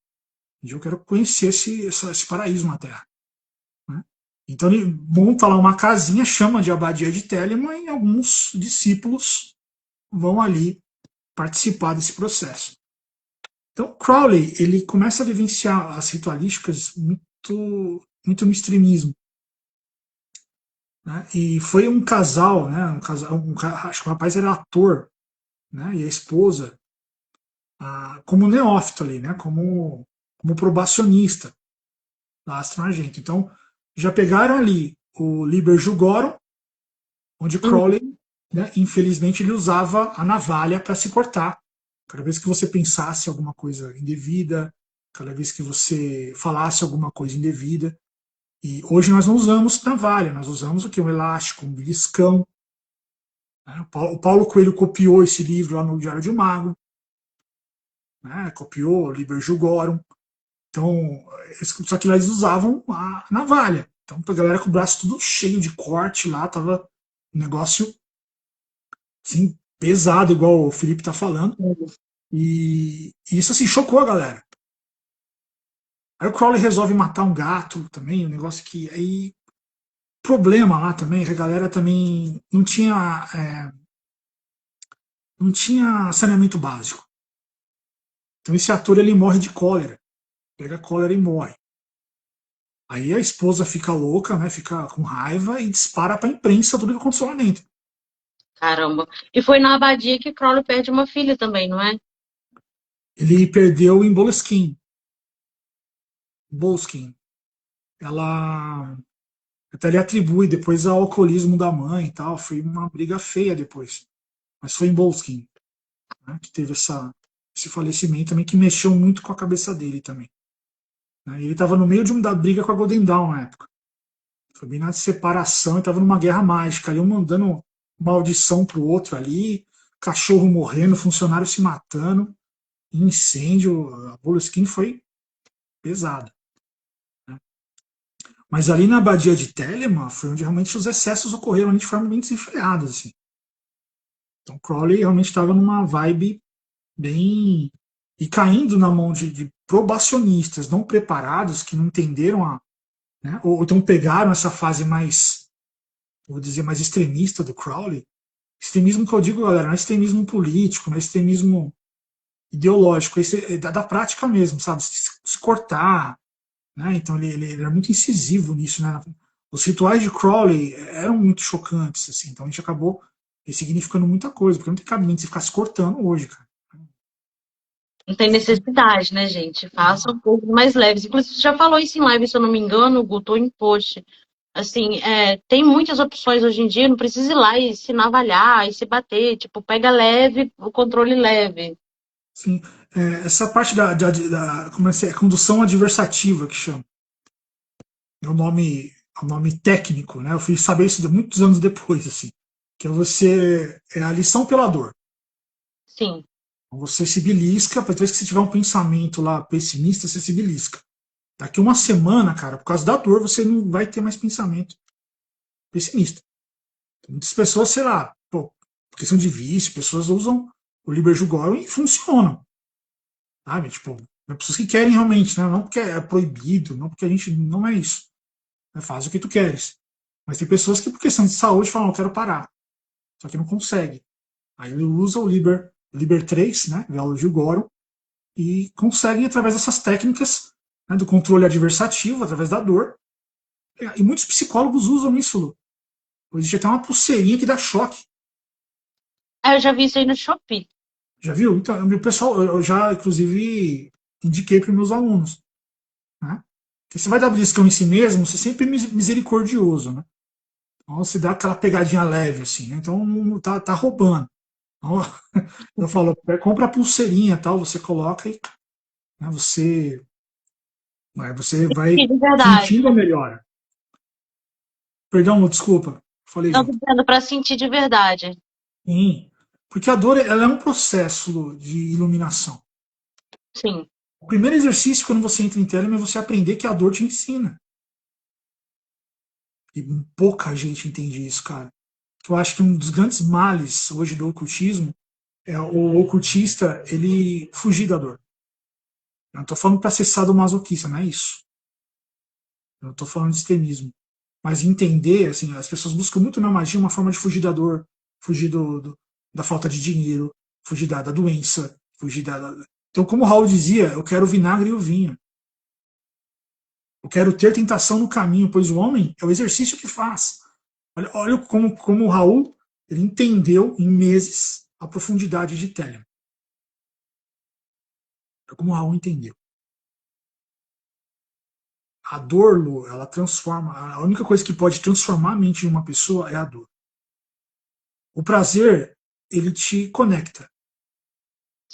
Eu quero conhecer esse paraíso na Terra. Né? Então ele monta lá uma casinha, chama de Abadia de Telemann, e alguns discípulos vão ali participar desse processo. Então Crowley ele começa a vivenciar as ritualísticas muito no extremismo. Né? E foi um casal, né? Acho que o rapaz era ator, né? E a esposa, como neófito ali, né? Como probacionista da Astro Argento. Então já pegaram ali o Liber Jugorum, onde Crowley, Uhum. né, infelizmente, ele usava a navalha para se cortar. Cada vez que você pensasse alguma coisa indevida, cada vez que você falasse alguma coisa indevida. E hoje nós não usamos navalha, nós usamos o que? Um elástico, um beliscão. Né? O Paulo Coelho copiou esse livro lá no Diário de um Mago, né? Copiou Liber Jugorum. Então, só que lá eles usavam a navalha. Então, a galera com o braço tudo cheio de corte lá, tava um negócio assim, pesado, igual o Felipe tá falando. E isso assim chocou a galera. Aí o Crowley resolve matar um gato também, um negócio que aí problema lá também, que a galera também não tinha saneamento básico. Então esse ator ele morre de cólera, pega cólera e morre. Aí a esposa fica louca, né, fica com raiva e dispara para a imprensa tudo que aconteceu lá dentro. Caramba. E foi na abadia que Crowley perde uma filha também, não é? Ele perdeu em Boleskine. Ela até ele atribui depois ao alcoolismo da mãe e tal, foi uma briga feia depois. Mas foi em Boleskine, né, que teve esse falecimento também, que mexeu muito com a cabeça dele também. Né? Ele estava no meio da briga com a Golden Dawn na época. Foi bem na separação, ele estava numa guerra mágica, ali um mandando maldição pro outro ali, cachorro morrendo, funcionário se matando, incêndio, a Boleskine foi pesada. Né? Mas ali na abadia de Telemann foi onde realmente os excessos ocorreram de forma bem desenfreada. Assim. Então Crowley realmente estava numa vibe bem. E caindo na mão de probacionistas não preparados, que não entenderam né, ou então pegaram essa fase mais, vou dizer, mais extremista do Crowley. Extremismo que eu digo, galera, não é extremismo político, não é extremismo ideológico, é da prática mesmo, sabe? Se cortar, né? Então ele era muito incisivo nisso, né? Os rituais de Crowley eram muito chocantes, assim, então a gente acabou ressignificando muita coisa, porque não tem cabimento você ficar se cortando hoje, cara. Não tem necessidade, né, gente? Faça um pouco mais leves. Inclusive, você já falou isso em live, se eu não me engano, Guto, em post. Assim, tem muitas opções hoje em dia, não precisa ir lá e se navalhar e se bater. Tipo, pega leve, o controle leve. Sim, essa parte como é condução adversativa que chama. É o nome técnico, né? Eu fui saber isso muitos anos depois, assim. Que é a lição pela dor. Sim. Você se belisca, para vez que você tiver um pensamento lá pessimista, você se belisca. Daqui uma semana, cara, por causa da dor, você não vai ter mais pensamento pessimista. Muitas pessoas, sei lá, pô, questão de vício, pessoas usam o Liberjugorum e funcionam. Sabe? Tipo, pessoas que querem realmente, né? Não porque é proibido, não porque a gente não é isso. Né? Faz o que tu queres. Mas tem pessoas que, por questão de saúde, falam, eu quero parar. Só que não consegue. Aí ele usa o Liber 3, né? Velo Jugorum, e conseguem, através dessas técnicas, né, do controle adversativo, através da dor. E muitos psicólogos usam isso, Lu. Existe até uma pulseirinha que dá choque. Eu já vi isso aí no Shopee. Já viu? Então, o pessoal, eu já, inclusive, indiquei para os meus alunos. Né? Porque você vai dar beliscão em si mesmo, você sempre é misericordioso. Né? Então, você dá aquela pegadinha leve, assim. Né? Então, não tá roubando. Então, eu falo, compra a pulseirinha, tal, você coloca e né, você vai Sim, de verdade. sentindo a melhora. Perdão, Lu, desculpa. Falei Não tô junto. dizendo pra sentir de verdade. Sim. Porque a dor ela é um processo, Lu, de iluminação. Sim. O primeiro exercício quando você entra em Telemann é você aprender que a dor te ensina. E pouca gente entende isso, cara. Eu acho que um dos grandes males hoje do ocultismo o ocultista, ele fugir da dor. Eu não estou falando para acessar do masoquista, não é isso. Eu não estou falando de extremismo. Mas entender, assim, as pessoas buscam muito na magia uma forma de fugir da dor, fugir da falta de dinheiro, fugir da doença, fugir Então, como o Raul dizia, eu quero o vinagre e o vinho. Eu quero ter tentação no caminho, pois o homem é o exercício que faz. Olha como o Raul ele entendeu em meses a profundidade de Telemann. É como o Raul entendeu. A dor, Lu, ela transforma. A única coisa que pode transformar a mente de uma pessoa é a dor. O prazer, ele te conecta,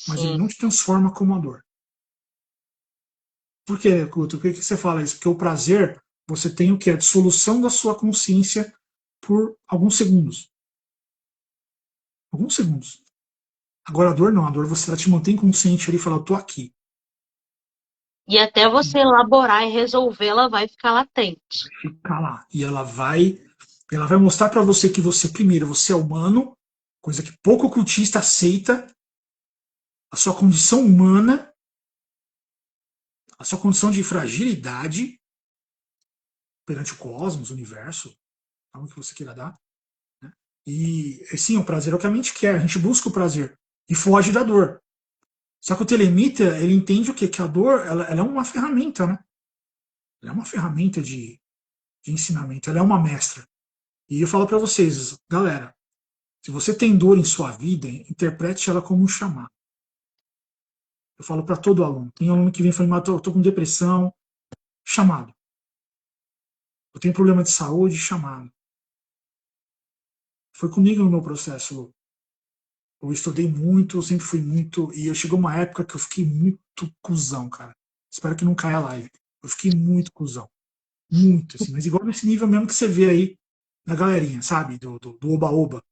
mas ele Sim. não te transforma como a dor. Por quê, Couto? Por que você fala isso? Porque o prazer, você tem o que? A dissolução da sua consciência por alguns segundos. Alguns segundos. Agora a dor não, a dor você ela te mantém consciente ali e fala, eu tô aqui. E até você elaborar e resolver, ela vai ficar latente. Ficar lá. E ela vai mostrar para você que você, primeiro, você é humano, coisa que pouco ocultista aceita, a sua condição humana, a sua condição de fragilidade perante o cosmos, o universo, algo que você queira dar. Né? E sim, o prazer é o que a mente quer, a gente busca o prazer e foge da dor. Só que o telemita, ele entende o quê? Que a dor ela é uma ferramenta, né? Ela é uma ferramenta de ensinamento, ela é uma mestra. E eu falo para vocês, galera, se você tem dor em sua vida, interprete ela como um chamado. Eu falo para todo aluno. Tem aluno que vem e fala, eu tô com depressão, chamado. Eu tenho problema de saúde, chamado. Foi comigo no meu processo, Lu. Eu estudei muito, eu sempre fui muito, e eu chegou uma época que eu fiquei muito cuzão, cara. Espero que não caia a live. Eu fiquei muito cuzão. Muito, assim, mas igual nesse nível mesmo que você vê aí na galerinha, sabe? Do oba-oba.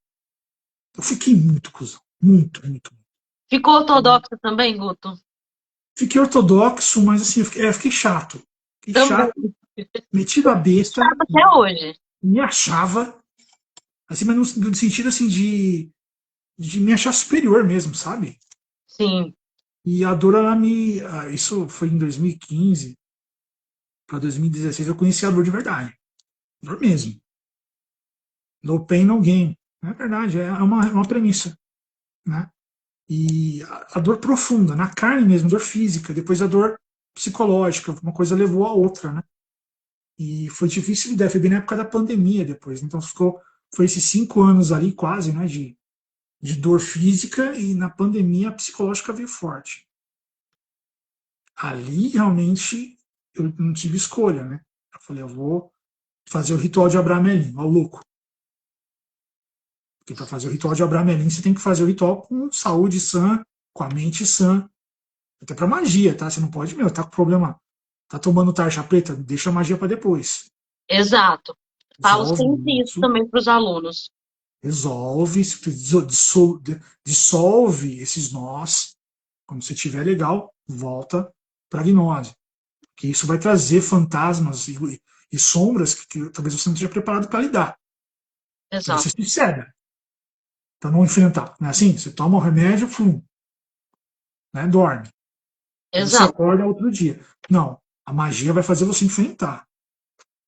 Eu fiquei muito cuzão. Muito, muito. Ficou ortodoxa também, Guto? Fiquei ortodoxo, mas assim, eu fiquei chato. Fiquei Também. chato, metido a besta, Até hoje. me achava, assim, mas no sentido assim de me achar superior mesmo, sabe? Sim. E a dor, isso foi em 2015 para 2016, eu conheci a dor de verdade. Dor mesmo. No pain, no gain. É verdade, é uma premissa, né? E a dor profunda, na carne mesmo, dor física, depois a dor psicológica, uma coisa levou a outra, né? E foi difícil lidar, foi bem na época da pandemia depois, então foi esses 5 anos ali quase, né, de dor física, e na pandemia a psicológica veio forte. Ali realmente eu não tive escolha, né? Eu falei, eu vou fazer o ritual de Abramelin, ao louco. Porque para fazer o ritual de Abramelin você tem que fazer o ritual com saúde sã, com a mente sã, até para magia, tá? Você não pode, tá com problema, tá tomando tarja preta, deixa a magia para depois. Exato. Falo Resolve sempre isso isso, também para os alunos. resolve, dissolve esses nós. Quando você estiver legal, volta para a gnose. Que isso vai trazer fantasmas e sombras que talvez você não esteja preparado para lidar. Talvez você Exato. se ceda para não enfrentar. Não é assim? Você toma o remédio, né, dorme. Aí você Exato. acorda outro dia. Não. A magia vai fazer você enfrentar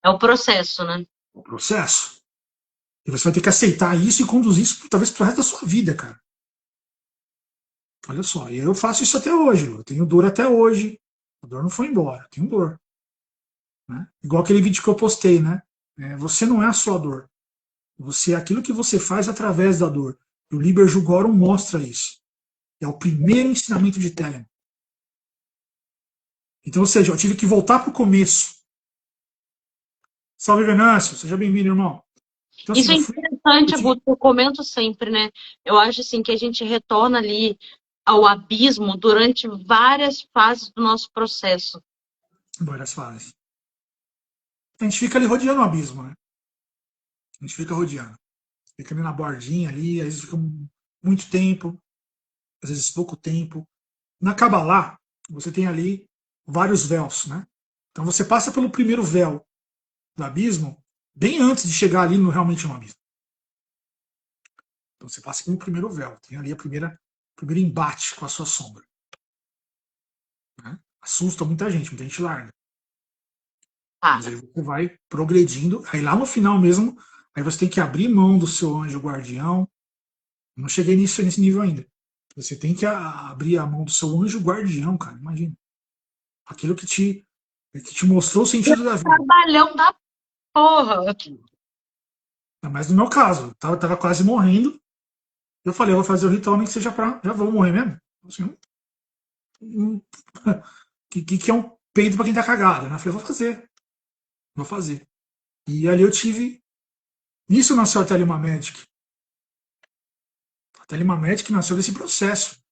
É o processo, né? o processo. E você vai ter que aceitar isso e conduzir isso talvez para o resto da sua vida, cara. Olha só, e eu faço isso até hoje. Eu tenho dor até hoje. A dor não foi embora, eu tenho dor. Né? Igual aquele vídeo que eu postei, né? Você não é a sua dor. Você é aquilo que você faz através da dor. E o Liber Jugorum mostra isso. É o primeiro ensinamento de Telemann. Então, ou seja, eu tive que voltar para o começo. Salve, Venâncio. Seja bem-vindo, irmão. Então, assim, Isso é eu interessante, tive Guto, eu comento sempre, né? Eu acho assim que a gente retorna ali ao abismo durante várias fases do nosso processo. várias fases. A gente fica ali rodeando o abismo, né? A gente fica rodeando. Fica ali na bordinha ali, às vezes fica muito tempo, às vezes pouco tempo. Na Kabbalah, você tem ali vários véus, né? Então você passa pelo primeiro véu do abismo bem antes de chegar ali realmente no abismo. Então você passa pelo primeiro véu, tem ali a primeira primeiro embate com a sua sombra. Né? Assusta muita gente larga. Mas aí você vai progredindo, aí lá no final mesmo, aí você tem que abrir mão do seu anjo guardião. Eu não cheguei nesse nível ainda. Você tem que abrir a mão do seu anjo guardião, cara, imagina. Aquilo que te mostrou o sentido da vida. Trabalhão da porra. Mas no meu caso, eu tava quase morrendo. Eu falei, eu vou fazer o ritual nem que seja pra. Já vou morrer mesmo. Assim, que é um peito pra quem tá cagado, né? Eu falei, vou fazer. Vou fazer. E ali eu tive. Nisso nasceu a Telema Magic. A Telema Magic nasceu desse processo.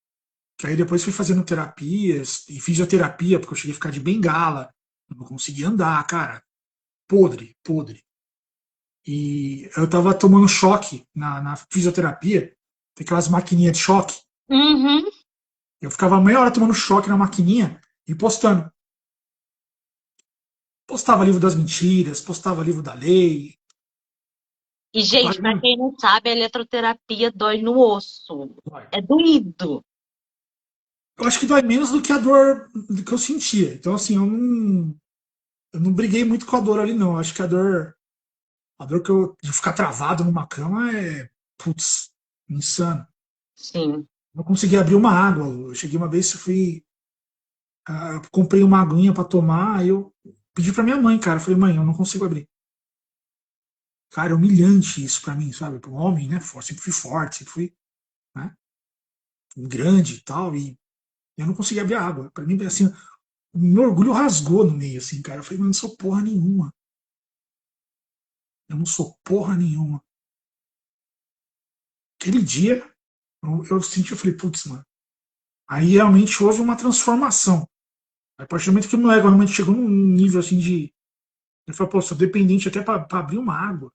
Que aí depois fui fazendo terapias e fisioterapia, porque eu cheguei a ficar de bengala. Eu não conseguia andar, cara. Podre, podre. E eu tava tomando choque na fisioterapia. Tem aquelas maquininhas de choque. Uhum. Eu ficava meia hora tomando choque na maquininha e postando. Postava livro das mentiras, postava livro da lei. E, gente, pra quem não sabe, a eletroterapia dói no osso. É doído. Eu acho que dói menos do que a dor do que eu sentia. Então, assim, eu não briguei muito com a dor ali, não. Eu acho que a dor de ficar travado numa cama é, putz, insano. Sim. Não consegui abrir uma água. Eu cheguei uma vez, comprei uma aguinha para tomar, aí eu pedi para minha mãe, cara. Eu falei, mãe, eu não consigo abrir. Cara, é humilhante isso para mim, sabe? Para um homem, né? Sempre fui forte, sempre fui, né, grande e tal, e eu não conseguia abrir a água. Para mim, assim, o meu orgulho rasgou no meio, assim, cara. Eu falei, mas eu não sou porra nenhuma. Eu não sou porra nenhuma. Aquele dia, eu senti, eu falei, putz, mano. Aí realmente houve uma transformação. A partir do momento que o meu ego realmente chegou num nível assim de. Eu falei, pô, sou dependente até para abrir uma água.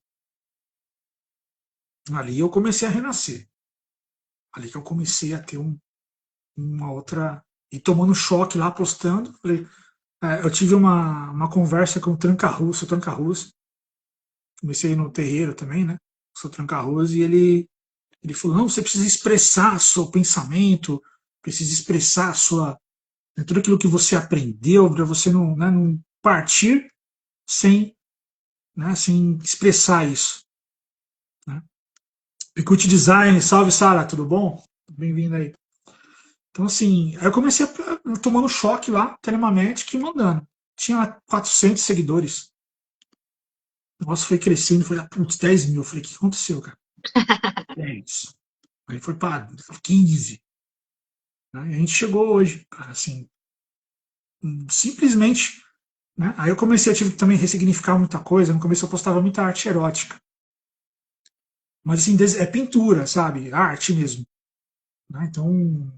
Ali eu comecei a renascer. Ali que eu comecei a ter uma outra. E tomando choque lá, postando. Falei, eu tive uma conversa com o Tranca-Russo, o Tranca-Russo. Comecei no terreiro também, né? Sou Tranca-Russo, e ele falou: não, você precisa expressar seu pensamento, precisa expressar tudo aquilo que você aprendeu, para você não partir sem, sem expressar isso. Né? Picut Design, salve Sara, tudo bom? Bem-vindo aí. Então, assim, aí eu comecei tomando choque lá, Telematic, e mandando. Tinha lá 400 seguidores. O negócio foi crescendo, foi lá, putz, 10 mil. Eu falei, o que aconteceu, cara? 10. Aí foi para 15. Né? E a gente chegou hoje, cara, assim, simplesmente. Né? Aí eu comecei, tive que também ressignificar muita coisa. No começo eu postava muita arte erótica. Mas assim, é pintura, sabe? Arte mesmo. Né? Então,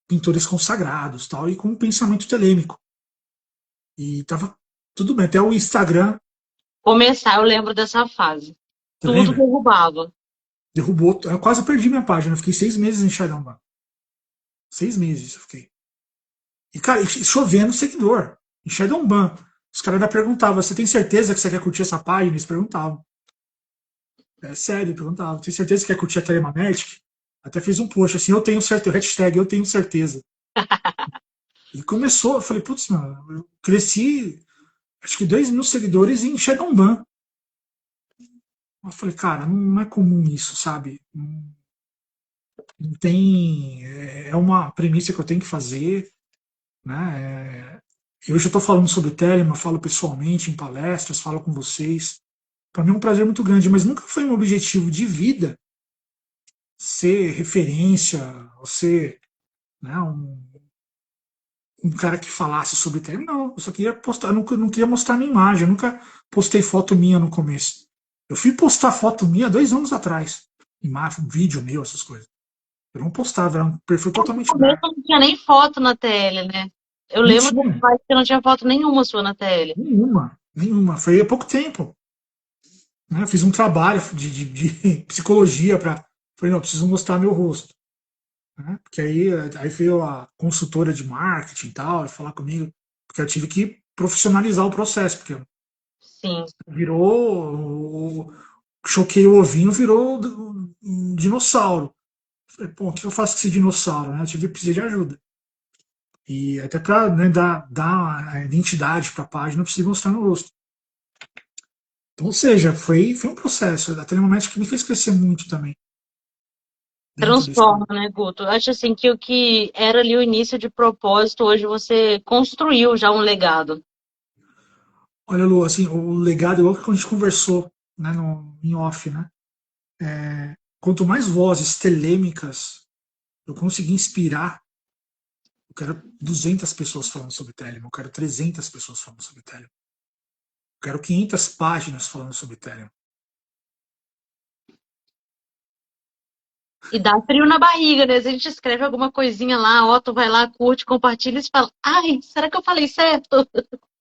pintores consagrados, tal, e com um pensamento telêmico. E tava tudo bem. Até o Instagram. Começar, eu lembro dessa fase. Você Tudo lembra? derrubava. Derrubou. Eu quase perdi minha página. Eu fiquei 6 meses em Xaramba. 6 meses eu fiquei. E, cara, chovendo seguidor. Em Shadowban. Os caras ainda perguntavam: você tem certeza que você quer curtir essa página? Eles perguntavam. É sério, perguntavam: tem certeza que quer curtir a Telematic? Até fiz um post assim: eu tenho certeza. Hashtag eu tenho certeza. E começou. Eu falei: putz, mano, eu cresci acho que 2 mil seguidores em Shadowban. Eu falei: cara, não é comum isso, sabe? Não tem. É uma premissa que eu tenho que fazer. Né? E hoje eu estou falando sobre o Telemann, falo pessoalmente em palestras, falo com vocês. Para mim é um prazer muito grande, mas nunca foi um objetivo de vida ser referência, ou ser, né, um cara que falasse sobre Telemann. Não, eu só queria postar, eu não queria mostrar minha imagem, eu nunca postei foto minha no começo. Eu fui postar foto minha 2 anos atrás, imagem, vídeo meu, essas coisas. Eu não postava, era um perfil No totalmente começo dark. não tinha nem foto na TL, né? Eu Não lembro tinha que não tinha foto nenhuma sua na TL. nenhuma, nenhuma. Foi há pouco tempo. Né? Eu fiz um trabalho de psicologia para. Falei, não, eu preciso mostrar meu rosto. Né? Porque aí veio a consultora de marketing e tal, falar comigo, porque eu tive que profissionalizar o processo, porque Sim. virou. Choquei o ovinho, virou um dinossauro. Falei, pô, o que eu faço com esse dinossauro? Né? Eu tive que precisar de ajuda. E até para, né, dar a identidade para a página, eu preciso mostrar no rosto. Então, ou seja, foi um processo. A Telemagic me fez crescer muito também dentro desse. Transforma, né, Guto? Eu acho assim que o que era ali o início de propósito, hoje você construiu já um legado. Olha, Lu, assim, o legado, igual que a gente conversou, né, em off, né? Quanto mais vozes telêmicas eu conseguir inspirar, eu quero 200 pessoas falando sobre Telemann, eu quero 300 pessoas falando sobre Telemann, eu quero 500 páginas falando sobre Telemann. E dá frio na barriga, né? A gente escreve alguma coisinha lá, ó, tu vai lá, curte, compartilha e fala, ai, será que eu falei certo?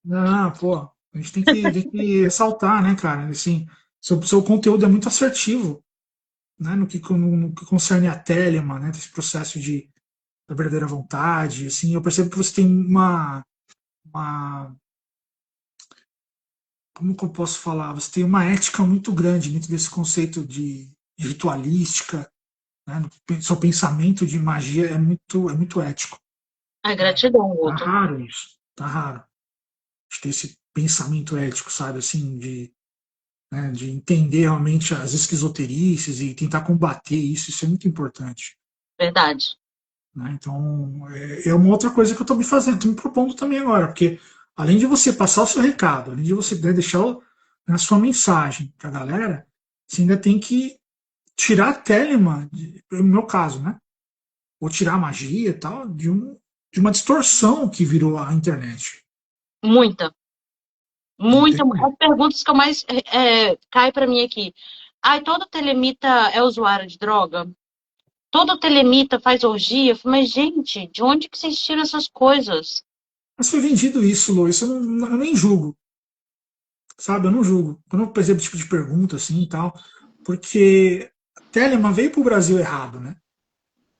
Não, pô, a gente tem que ressaltar, né, cara? Assim, seu conteúdo é muito assertivo, né, no que concerne a Telemann, né, esse processo da verdadeira vontade. Assim, eu percebo que você tem uma como que eu posso falar? Você tem uma ética muito grande dentro desse conceito de ritualística, né? Seu pensamento de magia é muito ético. Ai, Né? gratidão, Tá Guto. raro isso, tá raro. A gente ter esse pensamento ético, sabe, assim, de entender realmente as esquizoterices e tentar combater isso, isso é muito importante. Verdade. Né? Então, é uma outra coisa que eu estou me fazendo, estou me propondo também agora, porque além de você passar o seu recado, além de você, né, deixar a sua mensagem para a galera, você ainda tem que tirar a Telemann, no meu caso, né? Ou tirar a magia e tal, de uma distorção que virou a internet. Muita. Muita. Entende? As perguntas que eu mais cai para mim aqui. Ai, todo telemita é usuário de droga? Todo telemita faz orgia? Mas, gente, de onde que vocês tiram essas coisas? Mas foi vendido isso, Lô, isso eu nem julgo, sabe? Eu não julgo. Eu não percebo esse tipo de pergunta assim e tal, porque a Telemann veio para o Brasil errado, né?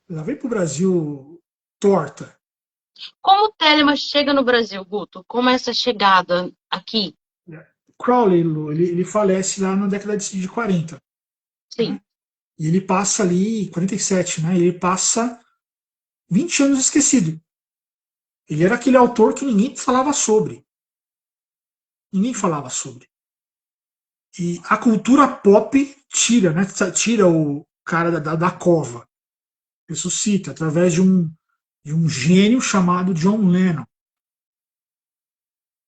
Ela veio para o Brasil torta. Como o Telema chega no Brasil, Guto? Como é essa chegada aqui? Crowley, Lu, ele falece lá na década de 40. Sim. Né? E ele passa ali, 47, né? Ele passa 20 anos esquecido. Ele era aquele autor que ninguém falava sobre. Ninguém falava sobre. E a cultura pop tira, né? Tira o cara da cova. Ressuscita através de um gênio chamado John Lennon.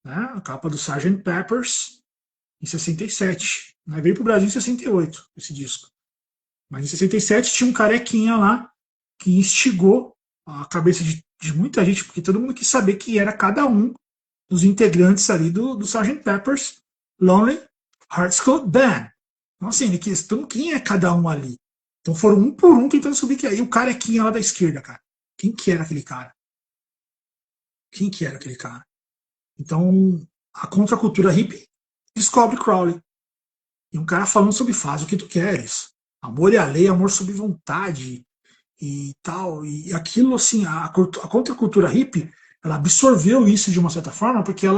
Né? A capa do Sgt. Peppers em 67. Né? Veio para o Brasil em 68, esse disco. Mas em 67 tinha um carequinha lá que instigou a cabeça de muita gente, porque todo mundo quis saber quem era cada um dos integrantes ali do Sgt. Pepper's Lonely Hearts Club Band. Então, assim, ele quis, então, quem é cada um ali? Então foram um por um tentando subir que aí o carequinha lá da esquerda, cara. Quem que era aquele cara? Quem que era aquele cara? Então, a contracultura hippie descobre Crowley. E um cara falando sobre faz o que tu queres. Amor e a lei, amor sob vontade e tal. E aquilo, assim, a contracultura hippie, ela absorveu isso de uma certa forma, porque eu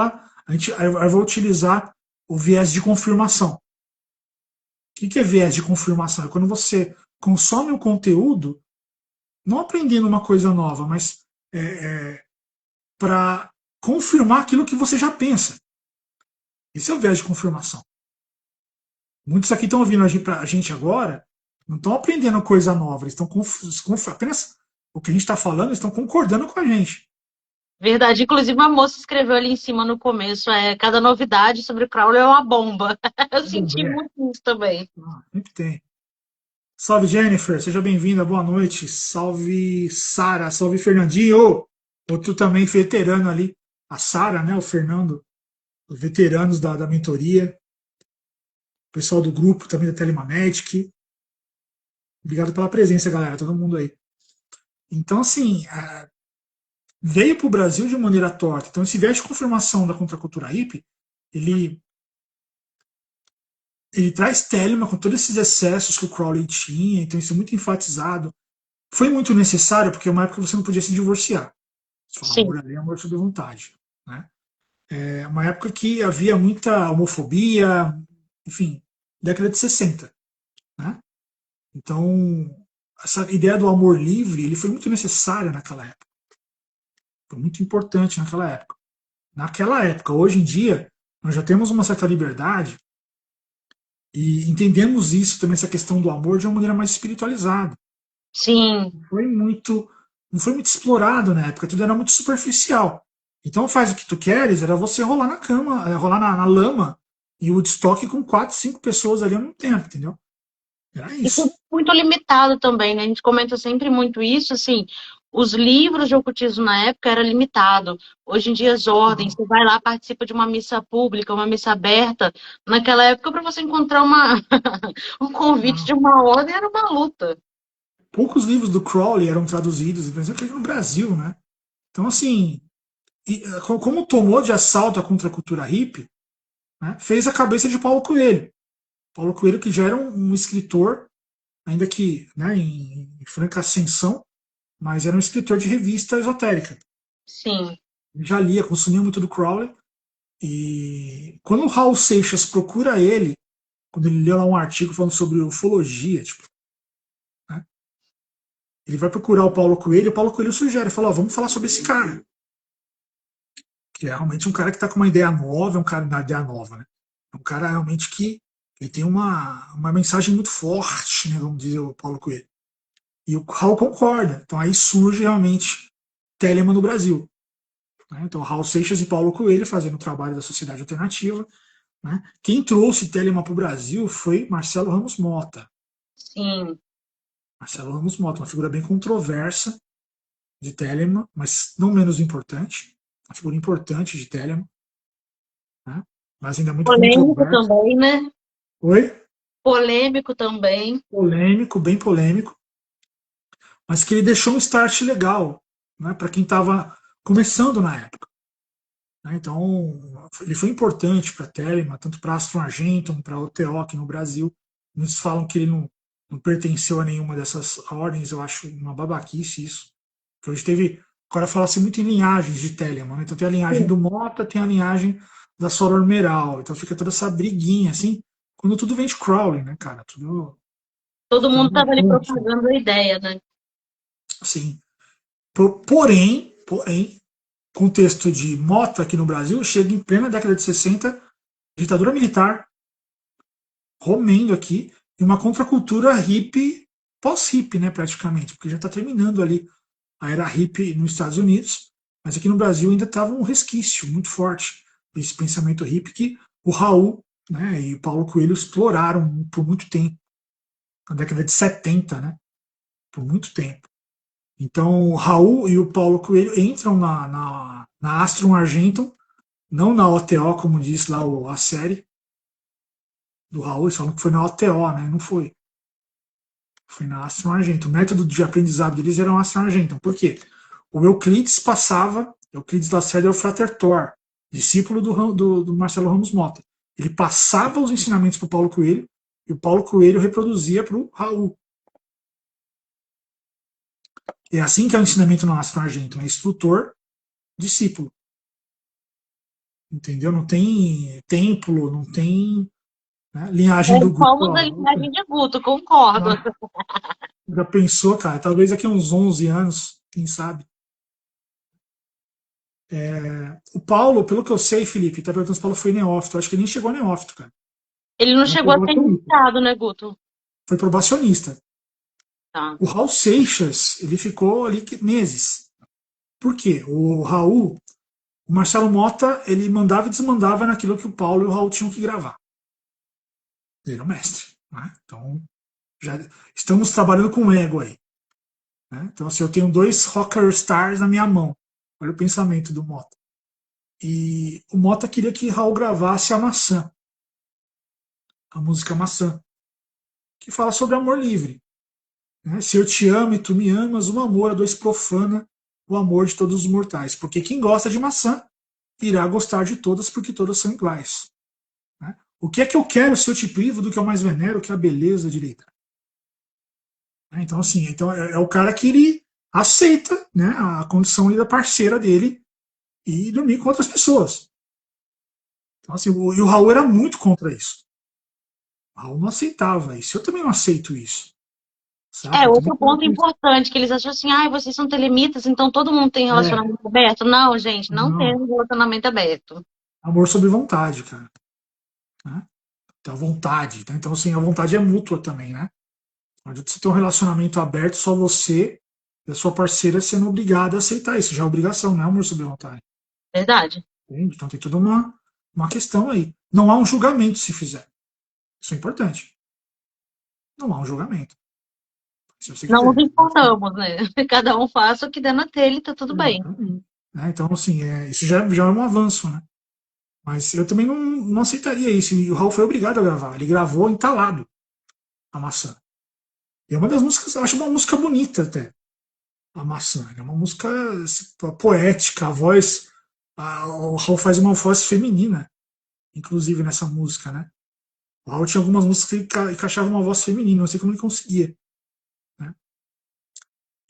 vou utilizar o viés de confirmação. O que é viés de confirmação? É quando você consome o conteúdo, não aprendendo uma coisa nova, mas para confirmar aquilo que você já pensa. Esse é o viés de confirmação. Muitos aqui estão ouvindo a gente agora, não estão aprendendo coisa nova, eles estão apenas o que a gente está falando, eles estão concordando com a gente. Verdade. Inclusive, uma moça escreveu ali em cima no começo, cada novidade sobre o Crowley é uma bomba. Eu Tá bom, senti muito isso também. sempre tem. Salve Jennifer, seja bem-vinda, boa noite. Salve Sara, salve Fernandinho, outro também veterano ali. A Sara, né, o Fernando, os veteranos da mentoria, o pessoal do grupo também da Telemagic. Obrigado pela presença, galera, todo mundo aí. Então, assim, veio para o Brasil de maneira torta. Então, esse viés de confirmação da contracultura hippie, ele, ele traz Telemann com todos esses excessos que o Crowley tinha, então isso é muito enfatizado. Foi muito necessário, porque é uma época que você não podia se divorciar. Você fala, Sim. amor ali é amor sob vontade. Né? É uma época que havia muita homofobia, enfim, década de 60. Né? Então, essa ideia do amor livre, ele foi muito necessário naquela época. Foi muito importante naquela época. Naquela época, hoje em dia, nós já temos uma certa liberdade e entendemos isso também, essa questão do amor, de uma maneira mais espiritualizada. Sim. Foi muito, não foi muito explorado na época, tudo era muito superficial. Então faz o que tu queres, era você rolar na cama, rolar na lama e o Woodstock com 4, 5 pessoas ali ao mesmo tempo, entendeu? Era E tudo isso. muito limitado também, né? A gente comenta sempre muito isso, assim, os livros de ocultismo na época era limitado. Hoje em dia as ordens, você vai lá, participa de uma missa pública, uma missa aberta. Naquela época, para você encontrar um convite de Não. uma ordem, era uma luta. Poucos livros do Crowley eram traduzidos, por exemplo, aqui no Brasil, né? Então, assim, como tomou de assalto a contracultura hippie, né, fez a cabeça de Paulo Coelho. Paulo Coelho, que já era um escritor, ainda que, né, em franca ascensão, mas era um escritor de revista esotérica. Sim. Ele já lia, consumia muito do Crowley. E quando o Raul Seixas procura ele, quando ele leu lá um artigo falando sobre ufologia, tipo, né, ele vai procurar o Paulo Coelho sugere, fala, ó, vamos falar sobre esse cara. Que é realmente um cara que está com uma ideia nova, é um cara da ideia nova, né? É um cara realmente que ele tem uma mensagem muito forte, né, vamos dizer, o Paulo Coelho. E o Raul concorda. Então aí surge realmente Telemann no Brasil. Né? Então Raul Seixas e Paulo Coelho fazendo o trabalho da Sociedade Alternativa. Né? Quem trouxe Telemann para o Brasil foi Marcelo Ramos Mota. Sim. Marcelo Ramos Mota, uma figura bem controversa de Telemann, mas não menos importante. Uma figura importante de Telemann, né? Mas ainda muito Polêmico controversa. também, né? Oi? Polêmico também. Polêmico, bem polêmico, mas que ele deixou um start legal, né, para quem estava começando na época. Né? Então, ele foi importante para a Telemann, tanto para a Astro Argentum, para a OTO aqui no Brasil. Muitos falam que ele não pertenceu a nenhuma dessas ordens, eu acho uma babaquice isso. Porque hoje teve. Agora fala-se muito em linhagens de Telemann, né? Então tem a linhagem Sim. do Mota, tem a linhagem da Soror Meral. Então fica toda essa briguinha, assim, quando tudo vem de Crowley, né, cara? Todo Tudo mundo uma estava ali fonte. propagando a ideia, né? Assim, porém, contexto de moto aqui no Brasil chega em plena década de 60, ditadura militar, romendo aqui, e uma contracultura hippie, pós-hippie, né, praticamente, porque já está terminando ali a era hippie nos Estados Unidos, mas aqui no Brasil ainda estava um resquício muito forte desse pensamento hippie que o Raul, né, e o Paulo Coelho exploraram por muito tempo, na década de 70, né, por muito tempo. Então, o Raul e o Paulo Coelho entram na Astrum Argentum, não na OTO, como diz lá a série do Raul, eles falam que foi na OTO, né? Não foi. Foi na Astrum Argentum. O método de aprendizado deles era o Astrum Argentum. Por quê? O Euclides passava, Euclides Lacerda é o Frater Thor, discípulo do Marcelo Ramos Mota. Ele passava os ensinamentos para o Paulo Coelho e o Paulo Coelho reproduzia para o Raul. É assim que é o ensinamento no Astrum Argentum, é instrutor, discípulo. Entendeu? Não tem templo, não tem, né, linhagem do Guto. Somos da linhagem de Guto, concordo. Ah, já pensou, cara? Talvez daqui a uns 11 anos, quem sabe? O Paulo, pelo que eu sei, Felipe, tá perguntando se o Paulo foi neófito. Eu acho que ele nem chegou a neófito, cara. Ele não Era chegou a ser probacionista. indicado, né, Guto? Foi probacionista. Tá. O Raul Seixas, ele ficou ali meses. Por quê? O Raul, o Marcelo Mota, ele mandava e desmandava naquilo que o Paulo e o Raul tinham que gravar. Ele era o mestre. Né? Então, já estamos trabalhando com ego aí. Né? Então, assim, eu tenho 2 rocker stars na minha mão. Olha o pensamento do Mota. E o Mota queria que Raul gravasse a Maçã, a música Maçã, que fala sobre amor livre. Né? Se eu te amo e tu me amas, um amor a dois profana o amor de todos os mortais. Porque quem gosta de maçã irá gostar de todas, porque todas são iguais. Né? O que é que eu quero se eu te privo do que eu mais venero, que é a beleza direita? Então, assim, então é o cara que ele aceita, né, a condição ali da parceira dele e dormir com outras pessoas. Então, assim, e o Raul era muito contra isso. O Raul não aceitava isso. Eu também não aceito isso. saca? Eu também Outro quero ponto ter. importante, que eles acham assim, vocês são telemitas, então todo mundo tem É, relacionamento aberto. Não, gente, não tem não. relacionamento aberto. Amor sobre vontade, cara. Né? Então, vontade. Tá? Então, assim, a vontade é mútua também, né? Não adianta você ter um relacionamento aberto, só você e a sua parceira sendo obrigada a aceitar isso. Já é obrigação, não é amor sobre vontade. Verdade. Entende? Então tem toda uma questão aí. Não há um julgamento se fizer. Isso é importante. Não há um julgamento. Se você Não nos quiser. importamos, né? Cada um faça o que der na telha e tá tudo bem. Exatamente. Né? Então, assim, isso já é um avanço, né? Mas eu também não aceitaria isso. E o Raul foi obrigado a gravar. Ele gravou entalado a maçã. E é uma das músicas, eu acho uma música bonita até. A maçã. É uma música poética, a voz. O Raul faz uma voz feminina, inclusive nessa música, né? O Raul tinha algumas músicas que ele encaixava uma voz feminina, não sei como ele conseguia. Né?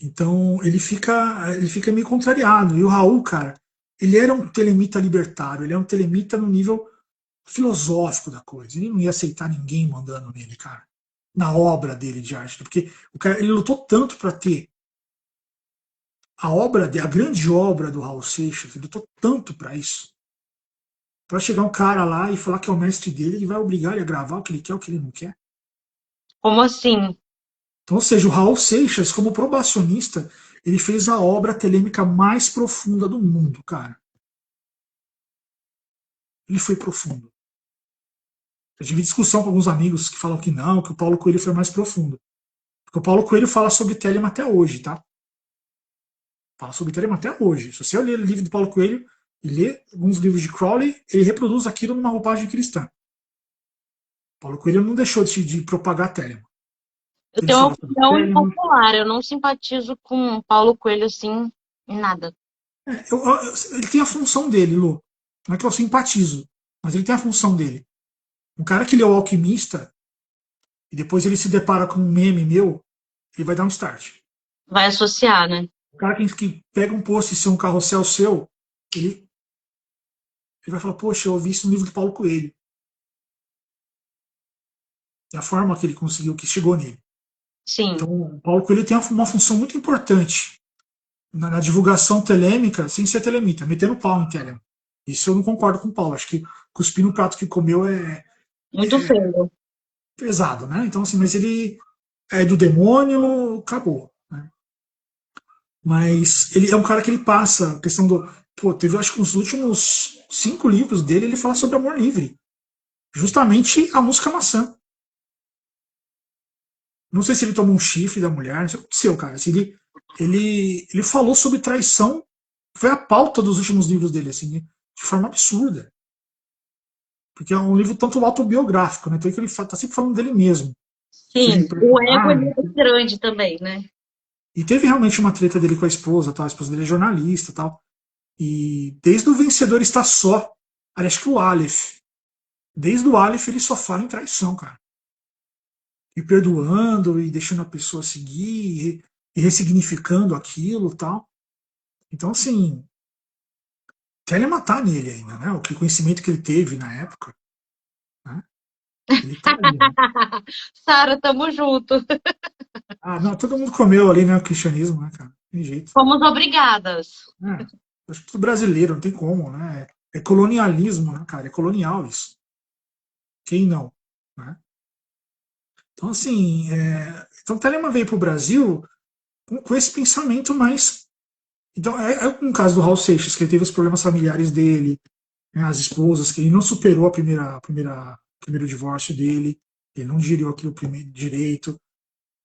Então ele fica meio contrariado. E o Raul, cara, ele era um telemita libertário, ele é um telemita no nível filosófico da coisa. Ele não ia aceitar ninguém mandando nele, cara, na obra dele de arte, porque o cara ele lutou tanto para ter a grande obra do Raul Seixas, ele lutou tanto para isso. Para chegar um cara lá e falar que é o mestre dele, ele vai obrigar ele a gravar o que ele quer, o que ele não quer. Como assim? Então, ou seja, o Raul Seixas, como probacionista, ele fez a obra telêmica mais profunda do mundo, cara. Ele foi profundo. Eu tive discussão com alguns amigos que falam que não, que o Paulo Coelho foi mais profundo. Porque o Paulo Coelho fala sobre Telema até hoje, tá? Fala sobre Telema até hoje. Se você ler o livro do Paulo Coelho e ler alguns livros de Crowley, ele reproduz aquilo numa roupagem cristã. Paulo Coelho não deixou de propagar Telema. Eu Ele tenho uma fala sobre opinião Telema. impopular, eu não simpatizo com Paulo Coelho assim, em nada. Ele tem a função dele, Lu. Não é que eu simpatizo, mas ele tem a função dele. Um cara que lê o Alquimista e depois ele se depara com um meme meu, ele vai dar um start. Vai associar, né? O cara que pega um post e ser um carrossel seu, ele, ele vai falar, poxa, eu ouvi isso no livro do Paulo Coelho. É a forma que ele conseguiu, que chegou nele. Sim, Então, o Paulo Coelho tem uma função muito importante na divulgação telêmica, sem ser telemita, metendo pau em telema. Isso eu não concordo com o Paulo. Acho que cuspir no prato que comeu muito feio. pesado, né? Então, assim, mas ele é do demônio, acabou. Né? Mas ele é um cara que ele passa a questão do. Pô, teve acho que os últimos 5 livros dele ele fala sobre amor livre. Justamente a música Maçã. Não sei se ele tomou um chifre da mulher, não sei o que aconteceu, cara. Assim, ele falou sobre traição, foi a pauta dos últimos livros dele, assim, de forma absurda. Porque é um livro tanto autobiográfico, né? Então ele tá sempre falando dele mesmo. Filho de Sim, o ego ele personagem. é muito grande também, né? E teve realmente uma treta dele com a esposa, tal. A esposa dele é jornalista tal. E desde o Vencedor Está Só, acho que o Aleph, desde o Aleph ele só fala em traição, cara. E perdoando, e deixando a pessoa seguir, e ressignificando aquilo tal. Então, assim, querem matar nele ainda, né? O conhecimento que ele teve na época, né? Ele tá ali, né? Sara, tamo junto. Ah, não, todo mundo comeu ali, né? O cristianismo, né, cara? Tem jeito. Fomos obrigadas. É, acho que tudo brasileiro, não tem como, né? É colonialismo, né, cara? É colonial isso. Quem não? Né? Então, assim, então Telema veio para o Brasil com esse pensamento mais. Então, é um caso do Raul Seixas, que ele teve os problemas familiares dele, né, as esposas, que ele não superou primeiro divórcio dele, ele não digeriu aquilo direito,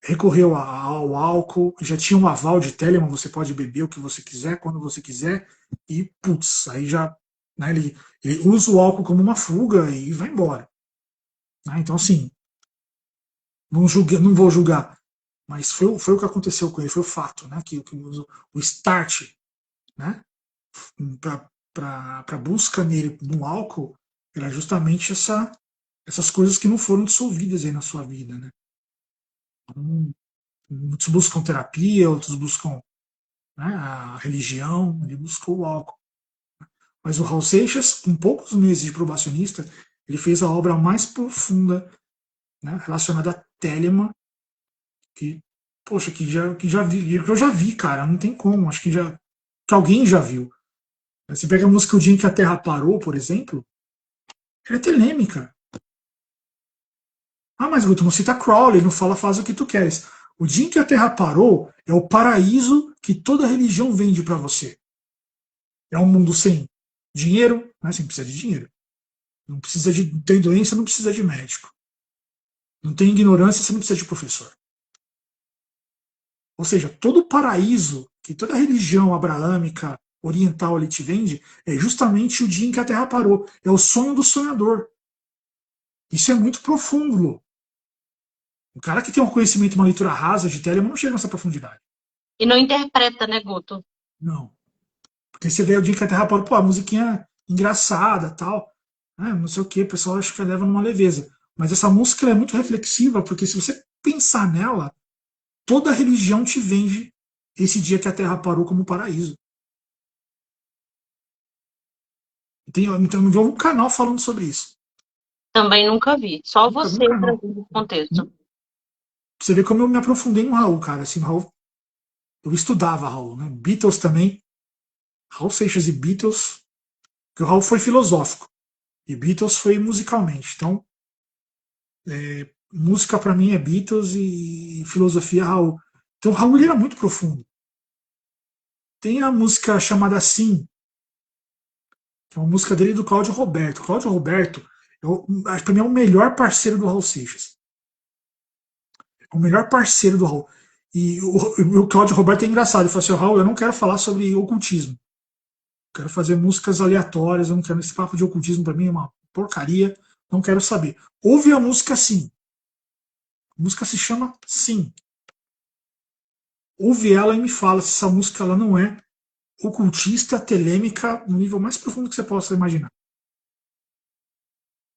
recorreu ao álcool, já tinha um aval de Telemann, você pode beber o que você quiser, quando você quiser, e putz, aí já né, ele usa o álcool como uma fuga e vai embora. Né? Então, assim, não vou julgar, mas foi o que aconteceu com ele, foi o fato, né, que o start, né, para a busca nele no álcool era justamente essas coisas que não foram dissolvidas aí na sua vida, né? Então, muitos buscam terapia, outros buscam né, a religião, ele buscou o álcool. Mas o Raul Seixas, com poucos meses de probacionista, ele fez a obra mais profunda né, relacionada a Telemann, que poxa, que eu já vi, cara, não tem como, acho que alguém já viu. Você pega a música O Dia em que a Terra Parou, por exemplo, ela é telêmica. Ah, mas Guto, não cita Crowley, não fala faz o que tu queres. O dia em que a Terra parou é o paraíso que toda religião vende para você. É um mundo sem dinheiro, né? Você precisa de dinheiro. Não precisa de tem doença, não precisa de médico. Não tem ignorância, você não precisa de professor. Ou seja, todo o paraíso que toda religião abraâmica oriental ali te vende é justamente o dia em que a Terra parou. É o sonho do sonhador. Isso é muito profundo. O cara que tem um conhecimento, uma leitura rasa de Telemann não chega nessa profundidade. E não interpreta, né, Guto? Não. Porque você vê o dia que a Terra parou, pô, a musiquinha engraçada, tal, né, não sei o que, o pessoal acha que leva numa leveza. Mas essa música é muito reflexiva, porque se você pensar nela, toda religião te vende esse dia que a Terra parou como paraíso. Então eu vi um canal falando sobre isso. Também nunca vi. Só Nunca vi um você canal. trazendo o contexto. Você vê como eu me aprofundei no Raul, cara. Assim, Raul, eu estudava Raul, né? Beatles também. Raul Seixas e Beatles. Porque o Raul foi filosófico. E Beatles foi musicalmente. Então, música para mim é Beatles e filosofia Raul. Então, Raul ele era muito profundo. Tem a música chamada Sim, que é uma música dele e do Cláudio Roberto. Cláudio Roberto, para mim, é o melhor parceiro do Raul Seixas. É o melhor parceiro do Raul. E o Cláudio Roberto é engraçado. Ele falou assim: Raul, eu não quero falar sobre ocultismo. Eu quero fazer músicas aleatórias. Eu não quero esse papo de ocultismo, para mim é uma porcaria. Não quero saber. Ouve a música Sim. A música se chama Sim. Ouve ela e me fala se essa música ela não é ocultista, telêmica, no nível mais profundo que você possa imaginar.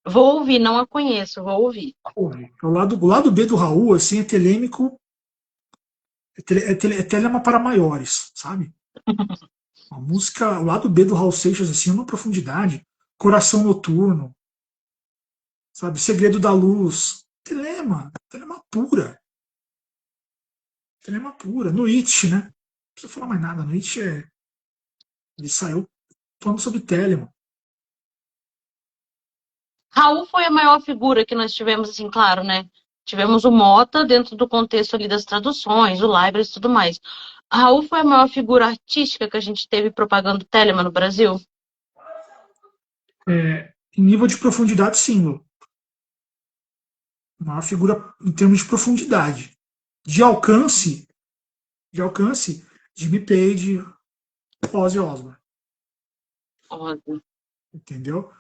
Vou ouvir, não a conheço, vou ouvir. Ouve. O lado B do Raul, assim, é telêmico, é telema para maiores, sabe? A música, o lado B do Raul Seixas, assim, é uma profundidade. Coração Noturno, sabe? Segredo da Luz. Telema pura. Telema pura. No It, né? Não precisa falar mais nada. No It ele saiu falando sobre Telemann. Raul foi a maior figura que nós tivemos, assim, claro, né? Tivemos o Mota dentro do contexto ali das traduções, o Leibniz e tudo mais. Raul foi a maior figura artística que a gente teve propagando Telemann no Brasil? Em nível de profundidade, sim. Uma figura em termos de profundidade. De alcance, de alcance, Jimmy Page, Ozzy Osbourne. Óbvio. Entendeu?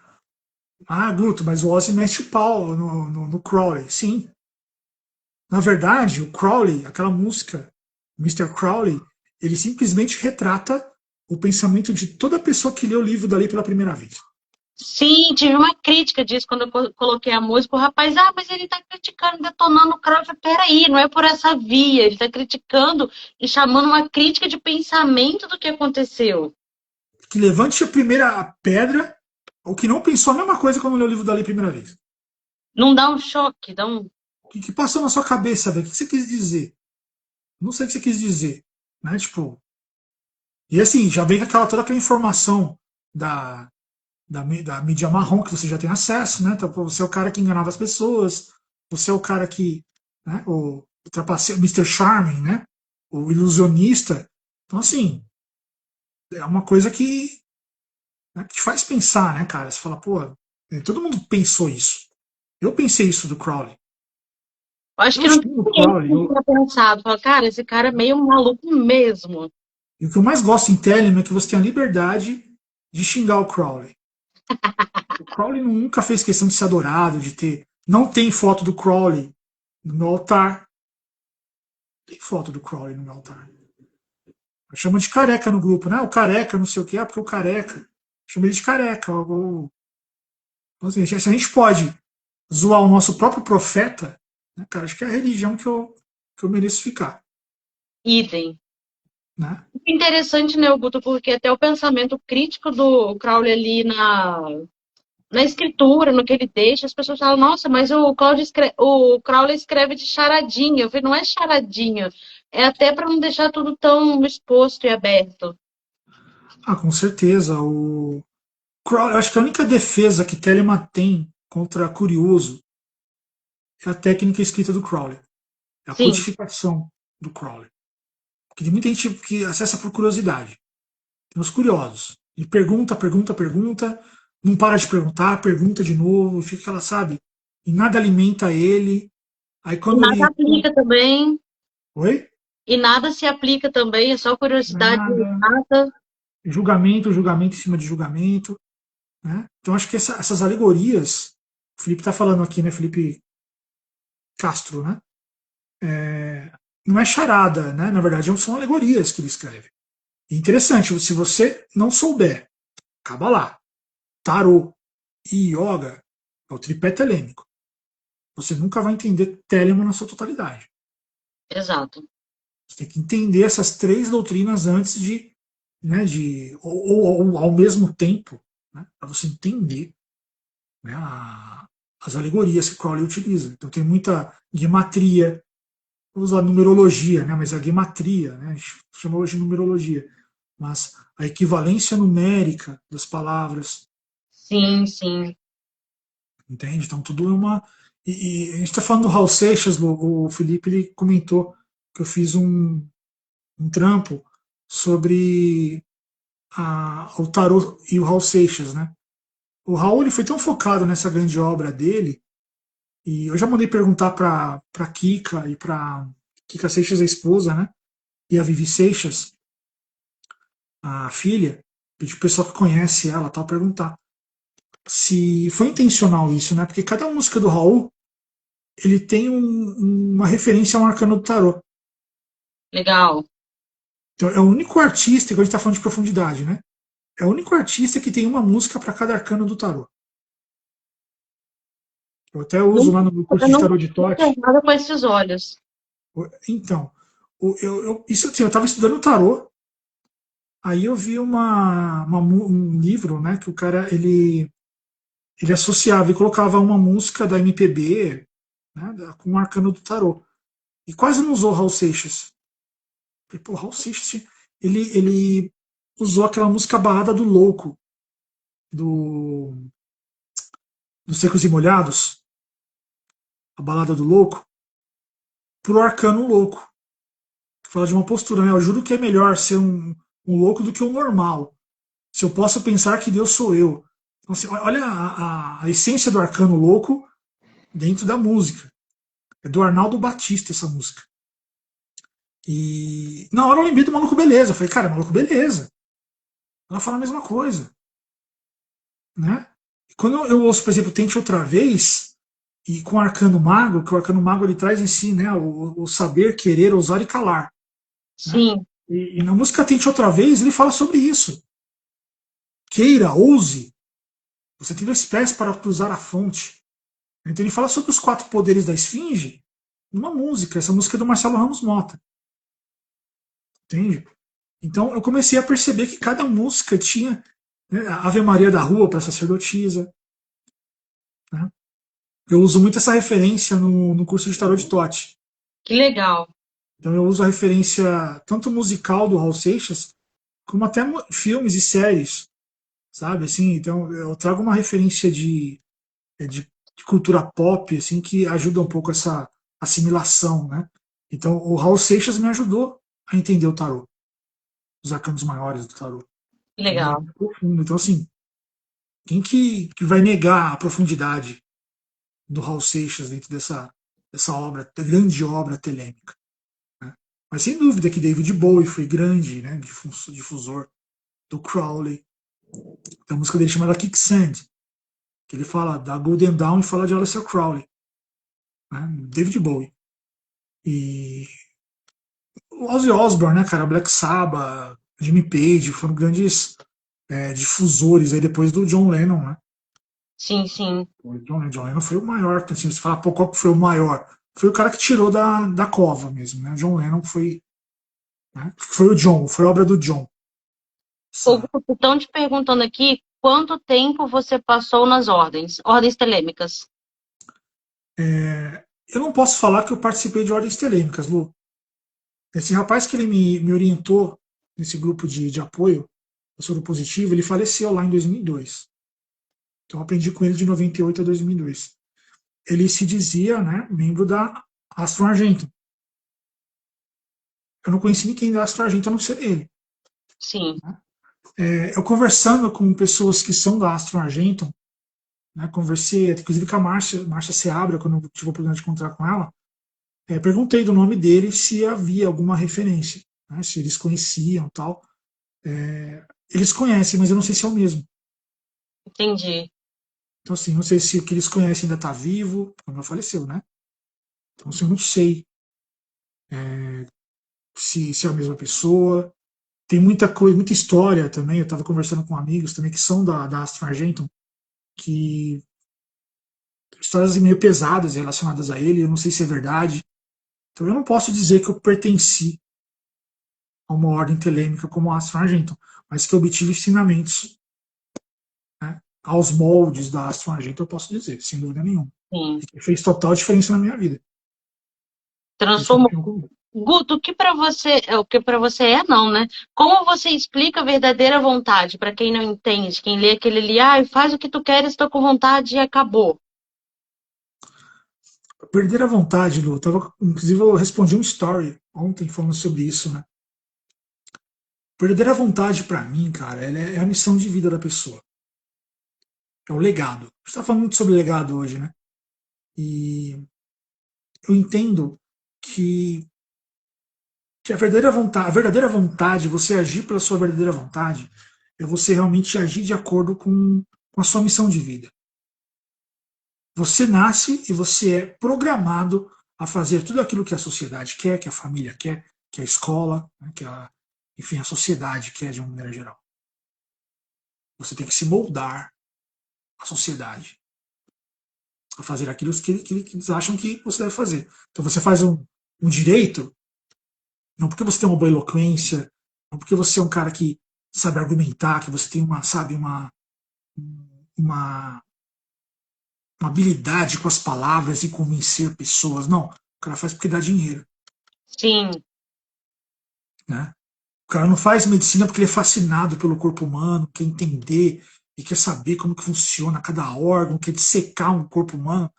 Ah, Guto, mas o Ozzy mete o pau no Crowley. Sim. Na verdade, o Crowley, aquela música, Mr. Crowley, ele simplesmente retrata o pensamento de toda pessoa que lê o livro dali pela primeira vez. Sim, tive uma crítica disso quando eu coloquei a música. O rapaz, mas ele tá criticando, detonando o cara. Eu falei, peraí, não é por essa via. Ele tá criticando e chamando uma crítica de pensamento do que aconteceu. Que levante a primeira pedra, ou que não pensou a mesma coisa quando leu o livro dali a primeira vez. Não dá um choque, dá um. O que passou na sua cabeça, velho? O que você quis dizer? Não sei o que você quis dizer. Né? Tipo, e assim, já vem toda aquela informação da mídia marrom que você já tem acesso, né? Então, você é o cara que enganava as pessoas, você é o cara que, né, o trapaceiro, Mr. Charming, né? O ilusionista. Então, assim, é uma coisa né, que te faz pensar, né, cara? Você fala, pô, todo mundo pensou isso. Eu pensei isso do Crowley. Eu acho Eu que não estimo tem o ninguém Crowley. que tenha pensado. Fala, cara, esse cara é meio maluco mesmo. E o que eu mais gosto em Telemann é que você tem a liberdade de xingar o Crowley. O Crowley nunca fez questão de ser adorado, de ter. Não tem foto do Crowley no meu altar. Tem foto do Crowley no meu altar. Chama de careca no grupo, né? O careca, não sei o que, porque o careca. Chama ele de careca. Então, assim, se a gente pode zoar o nosso próprio profeta, né, cara, acho que é a religião que eu mereço ficar. Idem. Né? Interessante, né, Guto, porque até o pensamento crítico do Crowley ali na escritura, no que ele deixa, as pessoas falam, nossa, mas o Crowley escreve de charadinha. Eu falei, não é charadinha, é até para não deixar tudo tão exposto e aberto. Ah, com certeza. Eu acho que a única defesa que Telemann tem contra Curioso é a técnica escrita do Crowley, é a Sim, codificação do Crowley. Porque tem muita gente que acessa por curiosidade. Tem os curiosos. E pergunta, pergunta, pergunta, não para de perguntar, pergunta de novo, fica aquela, sabe? E nada alimenta ele. Aí e quando nada ele. aplica também, Oi? e nada se aplica também, é só curiosidade, Nada. nada. Julgamento, julgamento em cima de julgamento. Né? Então acho que essas alegorias, o Felipe está falando aqui, né? Felipe Castro, né? Não é charada, né? Na verdade, são alegorias que ele escreve. E interessante, se você não souber, acaba lá. Tarô e yoga é o tripé telêmico. Você nunca vai entender Telemann na sua totalidade. Exato. Você tem que entender essas três doutrinas antes de, né, ou ao mesmo tempo, né, para você entender, né, as alegorias que Crowley utiliza. Então tem muita gematria, vamos usar numerologia, né, mas a gematria, né, a gente chama hoje de numerologia, mas a equivalência numérica das palavras, Sim, sim. entende? Então tudo é uma. E a gente está falando do Raul Seixas, o Felipe ele comentou que eu fiz um trampo sobre o tarô e o Raul Seixas, né? O Raul ele foi tão focado nessa grande obra dele, e eu já mandei perguntar para Kika e para Kika Seixas, a esposa, né? E a Vivi Seixas, a filha, pedi o pessoal que conhece ela, tal, perguntar se foi intencional isso, né? Porque cada música do Raul ele tem uma referência a um arcano do tarô. Legal. Então é o único artista, que a gente está falando de profundidade, né? É o único artista que tem uma música para cada arcano do tarô. Eu até uso lá no curso Eu de não tarô de Tote. tenho nada com esses olhos. Então, isso assim, eu estava estudando tarô, aí eu vi um livro, né, que o cara ele associava e colocava uma música da MPB, né, com um arcano do tarô. E quase não usou Raul Seixas. Falei, pô, Raul Seixas, ele usou aquela música Balada do Louco, do, dos Secos e Molhados, a Balada do Louco, pro arcano louco. Que fala de uma postura, né? Eu juro que é melhor ser um louco do que um normal. Se eu posso pensar que Deus sou eu. Então, assim, olha a essência do arcano louco dentro da música. É do Arnaldo Batista essa música. E na hora eu lembrei do Maluco Beleza. Eu falei, cara, Maluco Beleza. Ela fala a mesma coisa. Né? E quando eu ouço, por exemplo, Tente Outra Vez, e com o Arcano Mago, que o Arcano Mago ele traz em si, né, o saber, querer, ousar e calar. Né? Sim. E na música Tente Outra Vez, ele fala sobre isso. Queira, ouse, você tem dois pés para cruzar a fonte. Então ele fala sobre os quatro poderes da esfinge numa música. Essa música é do Marcelo Ramos Mota. Entende? Então eu comecei a perceber que cada música tinha, né, a Ave Maria da Rua para sacerdotisa. Né? Eu uso muito essa referência no curso de tarot de Tote. Que legal. Então eu uso a referência tanto musical do Raul Seixas, como até filmes e séries, sabe? Assim, então eu trago uma referência de cultura pop, assim, que ajuda um pouco essa assimilação, né? Então o Raul Seixas me ajudou a entender o tarô, os arcanos maiores do tarô. Que Entendeu? É legal. muito profundo. Então, assim, quem que vai negar a profundidade do Raul Seixas dentro dessa obra, grande obra telêmica? Né? Mas sem dúvida que David Bowie foi grande, né, difusor do Crowley. Tem a música dele chamada Kicksand, que ele fala da Golden Dawn e fala de Aleister Crowley, né, David Bowie. E o Ozzy Osbourne, né, cara, Black Sabbath, Jimmy Page, foram grandes difusores aí depois do John Lennon, né? Sim, sim. O John Lennon foi o maior, assim, você fala, pô, qual que foi o maior? Foi o cara que tirou da cova mesmo, né? John Lennon foi, né? Foi o John, foi obra do John. Ô, Essa, Guto, estão te perguntando aqui quanto tempo você passou nas ordens telêmicas? Eu não posso falar que eu participei de ordens telêmicas, Lu. Esse rapaz que ele me orientou nesse grupo de apoio ao soro positivo, ele faleceu lá em 2002. Então eu aprendi com ele de 98 a 2002. Ele se dizia, né, membro da Astro Argentum. Eu não conheci ninguém da Astro Argentum a não ser ele. Sim. Eu conversando com pessoas que são da Astro Argentum, né, conversei inclusive com a Márcia Seabra, quando eu tive a oportunidade de encontrar com ela, perguntei do nome dele se havia alguma referência, né, se eles conheciam tal. Eles conhecem, mas eu não sei se é o mesmo. Entendi. Então, assim, não sei se o que eles conhecem ainda está vivo, como eu faleceu, né? Então, assim, eu não sei se é a mesma pessoa. Tem muita coisa, muita história também. Eu estava conversando com amigos também que são da Astro Argentum, que histórias meio pesadas relacionadas a ele. Eu não sei se é verdade. Então, eu não posso dizer que eu pertenci a uma ordem telêmica como a Astro Argentum, mas que eu obtive ensinamentos, né, aos moldes da Astro Argentum, eu posso dizer, sem dúvida nenhuma. Sim. E que fez total diferença na minha vida. Isso eu Transformou. tenho como. Guto, o que para você é não, né? Como você explica a verdadeira vontade para quem não entende, quem lê aquele ali, faz o que tu queres, estou com vontade e acabou. Perder a vontade, Lu. Inclusive, eu respondi um story ontem falando sobre isso, né? Perder a vontade, para mim, cara, ela é a missão de vida da pessoa. É o legado. A gente está falando muito sobre legado hoje, né? E eu entendo que, a verdadeira vontade, você agir pela sua verdadeira vontade, é você realmente agir de acordo com a sua missão de vida. Você nasce e você é programado a fazer tudo aquilo que a sociedade quer, que a família quer, que a escola, né, enfim, a sociedade quer de uma maneira geral. Você tem que se moldar à sociedade, a fazer aquilo que eles acham que você deve fazer. Então você faz um direito, não porque você tem uma boa eloquência, não porque você é um cara que sabe argumentar, que você tem uma, uma habilidade com as palavras e convencer pessoas. Não, o cara faz porque dá dinheiro. Sim. Né? O cara não faz medicina porque ele é fascinado pelo corpo humano, quer entender e quer saber como que funciona cada órgão, quer dissecar um corpo humano,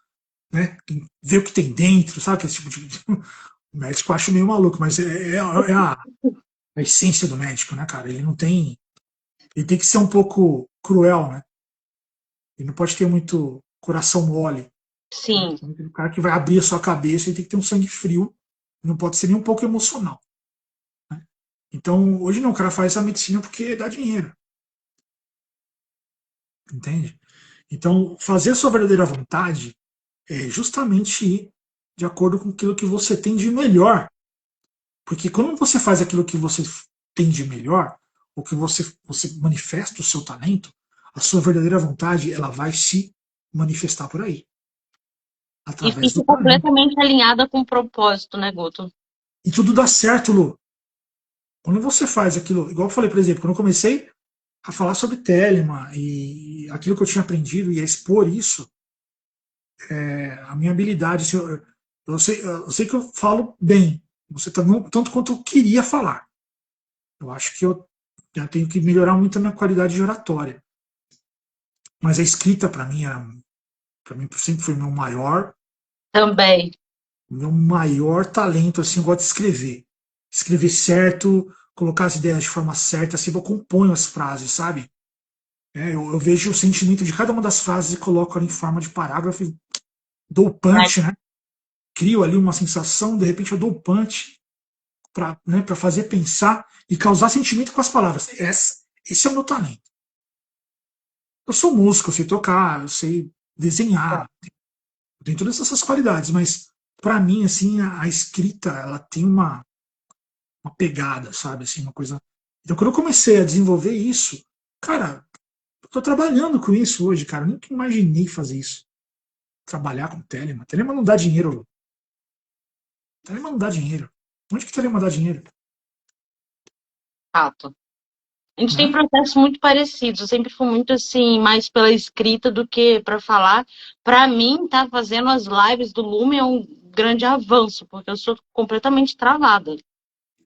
né? Ver o que tem dentro, sabe? Esse tipo de. O médico eu acho meio maluco, mas é a essência do médico, né, cara? Ele não tem. Ele tem que ser um pouco cruel, né? Ele não pode ter muito coração mole. Né? Sim. O cara que vai abrir a sua cabeça, ele tem que ter um sangue frio, não pode ser nem um pouco emocional. Né? Então, hoje não, o cara faz a medicina porque dá dinheiro. Entende? Então, fazer a sua verdadeira vontade é justamente ir de acordo com aquilo que você tem de melhor. Porque quando você faz aquilo que você tem de melhor, ou que você manifesta o seu talento, a sua verdadeira vontade ela vai se manifestar por aí, E através do fica talento. completamente alinhada com o propósito, né, Guto? E tudo dá certo, Lu. Quando você faz aquilo, igual eu falei, por exemplo, quando eu comecei a falar sobre Telema e aquilo que eu tinha aprendido e a expor isso, a minha habilidade, assim, eu sei que eu falo bem, você tá, não tanto quanto eu queria falar. Eu acho que eu tenho que melhorar muito a minha qualidade de oratória. Mas a escrita, para mim sempre foi Também. meu maior talento, assim, eu gosto de escrever. Escrever certo, colocar as ideias de forma certa, assim, eu componho as frases, sabe? Eu vejo o sentimento de cada uma das frases e coloco ali em forma de parágrafo e dou o Mas, punch, né? Crio ali uma sensação, de repente eu dou o punch para, né, para fazer pensar e causar sentimento com as palavras. Esse é o meu talento. Eu sou músico, eu sei tocar, eu sei desenhar, eu tenho todas essas qualidades, mas para mim, assim, a escrita, ela tem uma pegada, sabe? Assim, uma coisa. Então, quando eu comecei a desenvolver isso, cara, eu tô trabalhando com isso hoje, cara. Eu nunca imaginei fazer isso. Trabalhar com Telema. Telema não dá dinheiro. Telema não dá dinheiro. Onde que Telema dá dinheiro? fato. A gente tem né? processos muito parecidos. Eu sempre fui muito assim, mais pela escrita do que para falar. Para mim, tá fazendo as lives do Lume é um grande avanço, porque eu sou completamente travada.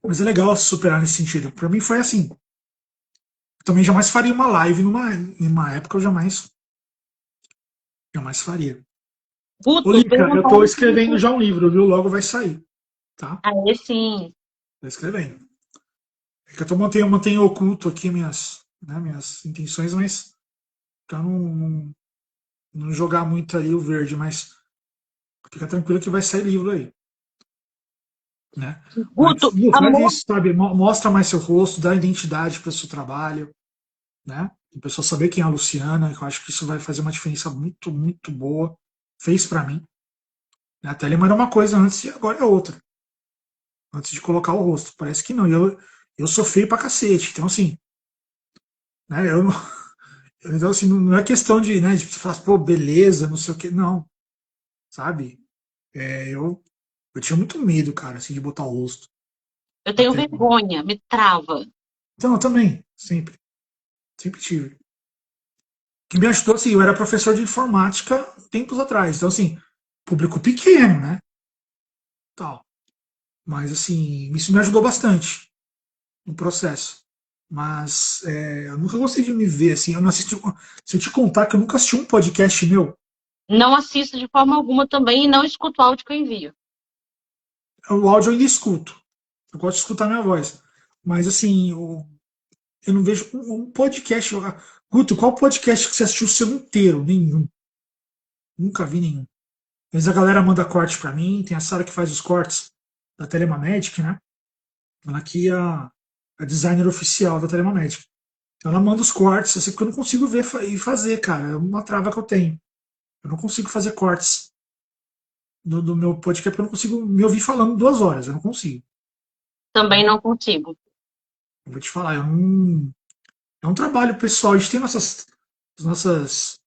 Mas é legal se superar nesse sentido. Para mim foi assim. Eu também jamais faria uma live numa época, eu jamais faria. Ô, Guto, Lica, eu tô perguntaram escrevendo já um livro, viu? Logo vai sair, tá? aí sim. Tô escrevendo. É que eu mantenho oculto aqui minhas intenções, mas pra não jogar muito aí o verde, mas fica tranquilo que vai sair livro aí, né? Mas, Guto, Lu, faz amor. isso, sabe? Mostra mais seu rosto, dá identidade para o seu trabalho, né? A pessoa saber quem é a Luciana, que eu acho que isso vai fazer uma diferença muito, muito boa. Fez para mim. A Telema era uma coisa antes e agora é outra. Antes de colocar o rosto. Parece que não. Eu sou feio pra cacete. Então, assim, né? Então, assim, não é questão de, né, de falar, pô, beleza, não sei o quê. Não, sabe? Eu tinha muito medo, cara, assim, de botar o rosto Eu na tenho tela. vergonha, me trava. Então, eu também, sempre tive. O que me ajudou, assim, eu era professor de informática tempos atrás. Então, assim, público pequeno, né? Tal. Mas, assim, isso me ajudou bastante no processo. Mas eu nunca gostei de me ver, assim. Eu não assisti. Se eu te contar que eu nunca assisti um podcast meu, Não assisto de forma alguma também e não escuto o áudio que eu envio. o áudio eu ainda escuto. Eu gosto de escutar minha voz. Mas, assim, eu não vejo um podcast. Guto, qual podcast que você assistiu o seu inteiro? Nenhum. Nunca vi nenhum. Às vezes a galera manda corte pra mim, tem a Sara que faz os cortes da Telema Magic, né? Ela aqui é a designer oficial da Telema Magic. Então ela manda os cortes, eu sei que eu não consigo ver e fazer, cara. É uma trava que eu tenho. Eu não consigo fazer cortes do meu podcast, porque eu não consigo me ouvir falando 2 horas. Eu não consigo. Também Então, não consigo. eu vou te falar, é um trabalho pessoal. A gente tem as nossas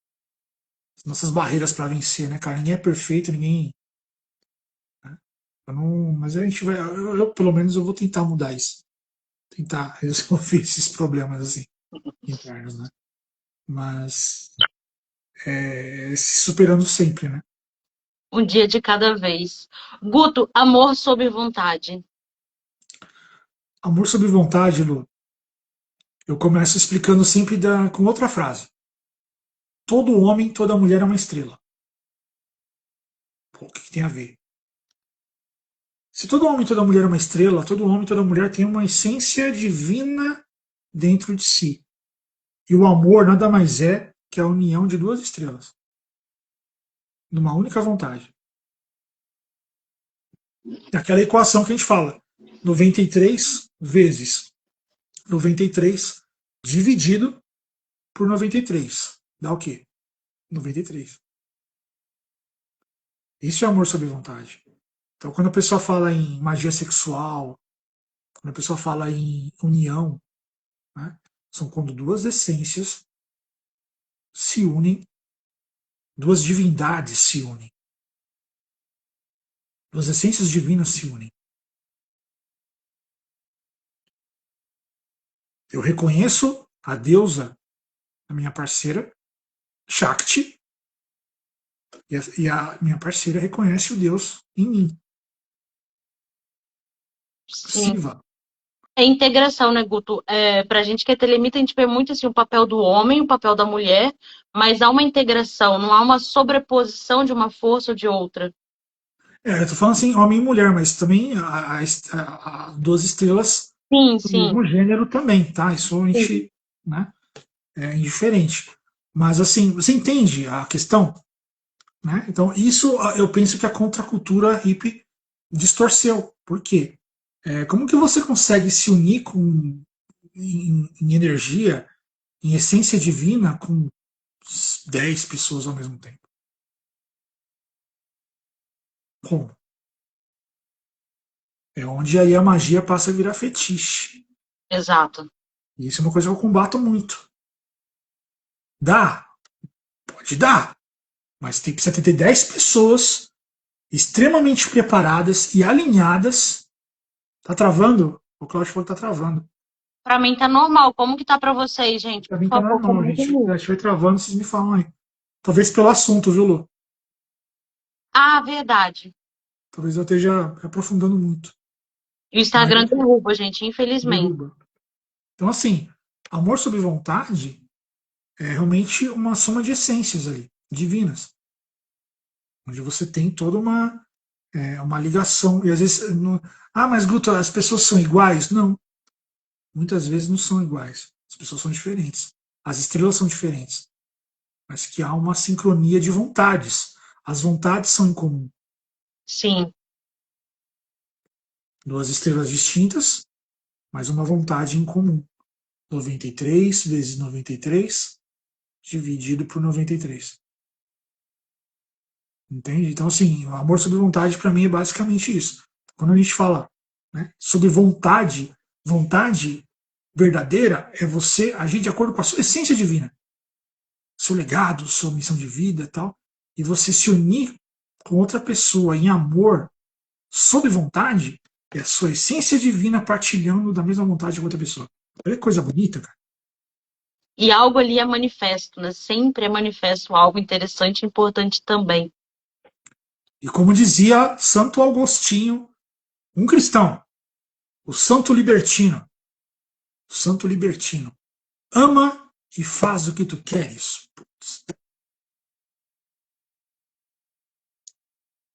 barreiras para vencer, né, cara? Ninguém é perfeito, ninguém. Né? Mas a gente vai. Pelo menos, eu vou tentar mudar isso. Tentar resolver esses problemas assim, internos, né? Mas se superando sempre, né? Um dia de cada vez. Guto, amor sob vontade. Amor sob vontade, Lu. Eu começo explicando sempre com outra frase. Todo homem, toda mulher é uma estrela. Pô, o que tem a ver? Se todo homem, toda mulher é uma estrela, todo homem, toda mulher tem uma essência divina dentro de si. E o amor nada mais é que a união de duas estrelas, numa única vontade. É aquela equação que a gente fala: 93 vezes 93 dividido por 93. Dá o quê? 93. Isso é amor sob vontade. Então, quando a pessoa fala em magia sexual, quando a pessoa fala em união, né, são quando duas essências se unem, duas divindades se unem, duas essências divinas se unem. Eu reconheço a deusa, a minha parceira, Shakti, e a minha parceira reconhece o Deus em mim, Sim. Siva. É integração, né, Guto? Pra gente que é telemita, a gente vê muito assim, o papel do homem, o papel da mulher, mas há uma integração, não há uma sobreposição de uma força ou de outra. Eu tô falando assim, homem e mulher, mas também duas estrelas Sim, do sim. mesmo gênero também, tá? Isso a Sim. gente, né, é indiferente. Mas assim, você entende a questão? Né? Então, isso eu penso que a contracultura hippie distorceu. Por quê? Como que você consegue se unir em energia, em essência divina, com 10 pessoas ao mesmo tempo? Como? É onde aí a magia passa a virar fetiche. Exato. E isso é uma coisa que eu combato muito. Dá? Pode dar. Mas precisa ter 10 pessoas extremamente preparadas e alinhadas. Tá travando? O Claudio falou que tá travando. Pra mim tá normal. Como que tá pra vocês, gente? Pra Por mim tá favor, normal, comentem gente. aí. A gente vai travando, vocês me falam aí. Talvez pelo assunto, viu, Lu? Ah, verdade. Talvez eu esteja aprofundando muito. E o Mas Instagram derruba, gente, infelizmente. derruba. Então, assim, amor sob vontade é realmente uma soma de essências ali, divinas. Onde você tem toda uma ligação. E às vezes. Ah, mas Guto, as pessoas são iguais? Não. Muitas vezes não são iguais. As pessoas são diferentes. As estrelas são diferentes. Mas que há uma sincronia de vontades. As vontades são em comum. Sim, Duas estrelas distintas, mas uma vontade em comum. 93 vezes 93 dividido por 93. Entende? Então, assim, o amor sob vontade para mim é basicamente isso. Quando a gente fala, né, sobre vontade, vontade verdadeira é você agir de acordo com a sua essência divina, seu legado, sua missão de vida e tal, e você se unir com outra pessoa em amor sob vontade é a sua essência divina partilhando da mesma vontade com outra pessoa. Olha que coisa bonita, cara. e algo ali é manifesto, né? Sempre é manifesto algo interessante e importante também. E como dizia Santo Agostinho, um cristão, o Santo Libertino, o Santo Libertino, ama e faz o que tu queres. Putz.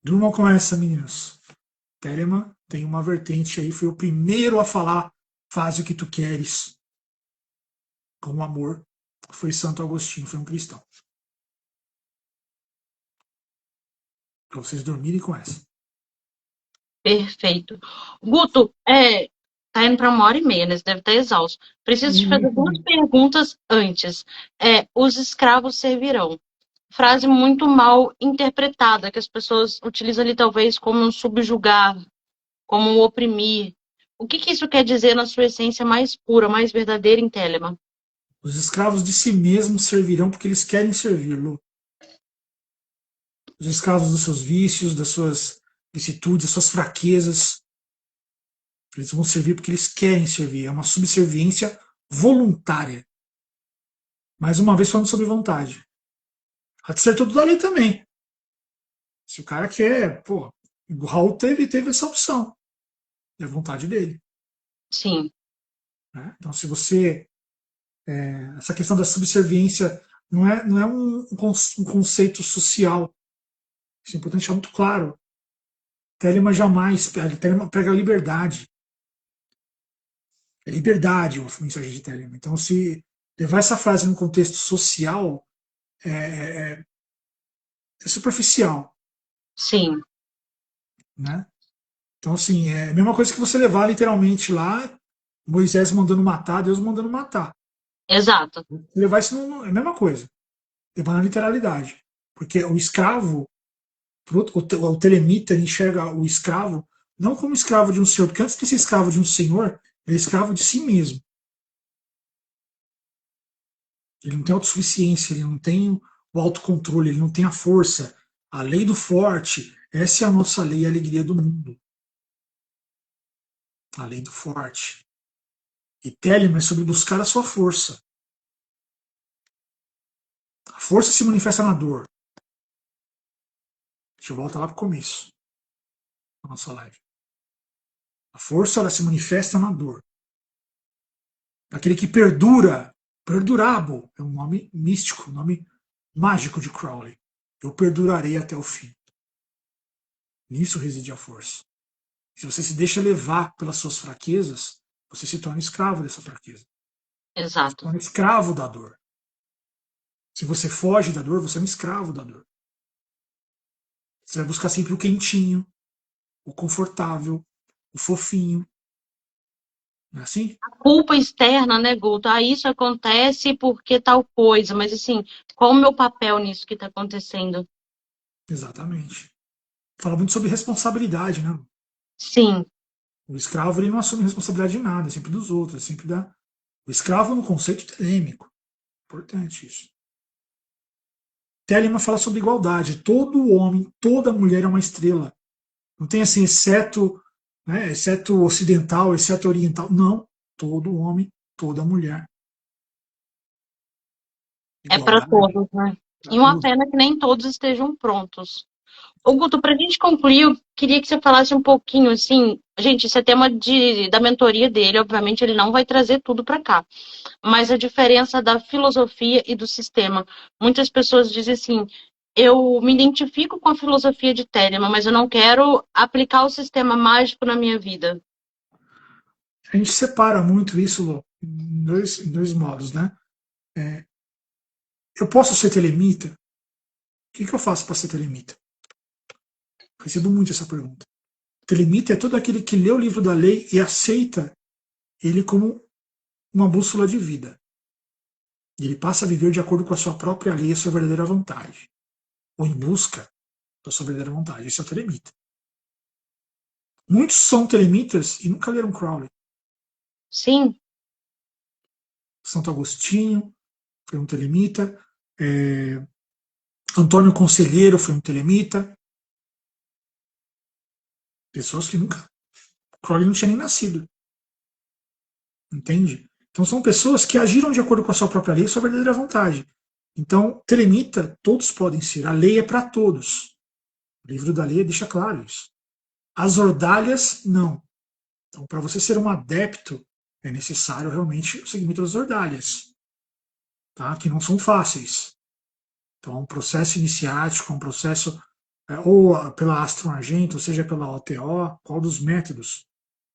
Durmam com essa, meninos. Telemann tem uma vertente aí, foi o primeiro a falar faz o que tu queres com amor. Foi Santo Agostinho, foi um cristão. Para vocês dormirem com essa. Perfeito. Guto, tá indo para 1h30, né? Você deve estar exausto. Preciso te fazer duas perguntas antes. Os escravos servirão. Frase muito mal interpretada, que as pessoas utilizam ali talvez como um subjugar, como um oprimir. O que que isso quer dizer na sua essência mais pura, mais verdadeira em Telemann? Os escravos de si mesmos servirão porque eles querem servir, Lu. Os escravos dos seus vícios, das suas vicissitudes, das suas fraquezas. Eles vão servir porque eles querem servir. É uma subserviência voluntária. Mais uma vez falando sobre vontade. Pode ser tudo dali também. Se o cara quer, pô, o Raul teve essa opção. É a vontade dele. Sim, Né? Então, se você. Essa questão da subserviência não é um conceito social. Isso é importante deixar muito claro. Telemann jamais. Telemann prega a liberdade. É liberdade a mensagem de Telemann. Então, se levar essa frase num contexto social, é, é, é superficial. sim, Né? Então, assim, é a mesma coisa que você levar literalmente lá, Moisés mandando matar, Deus mandando matar. exato. Levar isso é a mesma coisa. Levar na literalidade. Porque o escravo, o telemita, ele enxerga o escravo não como escravo de um senhor, porque antes de ser escravo de um senhor, ele é escravo de si mesmo. Ele não tem autossuficiência, ele não tem o autocontrole, ele não tem a força. A lei do forte, essa é a nossa lei, a alegria do mundo. A lei do forte. E Telemann é sobre buscar a sua força. A força se manifesta na dor. A gente volta lá para o começo da nossa live. A força ela se manifesta na dor. Aquele que perdura, perdurabo, é um nome místico, um nome mágico de Crowley. Eu perdurarei até o fim. Nisso reside a força. Se você se deixa levar pelas suas fraquezas, você se torna escravo dessa fraqueza. Você se Exato. torna escravo da dor. Se você foge da dor, você é um escravo da dor. Você vai buscar sempre o quentinho, o confortável, o fofinho. Não é assim? Culpa externa, né, Guto? Ah, isso acontece porque tal coisa, mas assim, qual o meu papel nisso que está acontecendo? Exatamente. Fala muito sobre responsabilidade, né? Sim, O escravo ele não assume responsabilidade de nada, é sempre dos outros, é sempre da. O escravo no conceito telêmico. Importante isso. Telemann fala sobre igualdade. Todo homem, toda mulher é uma estrela. Não tem assim, exceto, né, exceto ocidental, exceto oriental. Não. Todo homem, toda mulher. É para Igualdade todos, né? para E uma todos. pena que nem todos estejam prontos. Ô, Guto, para a gente concluir, eu queria que você falasse um pouquinho, assim, gente, esse é tema da mentoria dele, obviamente ele não vai trazer tudo para cá, mas a diferença da filosofia e do sistema. Muitas pessoas dizem assim, eu me identifico com a filosofia de Telemann, mas eu não quero aplicar o sistema mágico na minha vida. A gente separa muito isso, Lu, em dois modos, né? Eu posso ser telemita? O que eu faço para ser telemita? Recebo muito essa pergunta. Telemita é todo aquele que lê o livro da lei e aceita ele como uma bússola de vida. E ele passa a viver de acordo com a sua própria lei e a sua verdadeira vontade. Ou em busca da sua verdadeira vontade. Esse é o telemita. Muitos são telemitas e nunca leram Crowley. Sim, Santo Agostinho foi um telemita. Antônio Conselheiro foi um telemita. Pessoas que nunca. Crowley não tinha nem nascido. Entende? Então são pessoas que agiram de acordo com a sua própria lei e sua verdadeira vontade. Então, telemita, todos podem ser. A lei é para todos. O livro da lei deixa claro isso. As ordalhas, não. Então, para você ser um adepto, é necessário realmente o seguimento das ordalhas, tá? Que não são fáceis. Então, é um processo iniciático, um processo ou pela Astro Argento, ou seja pela OTO, qual dos métodos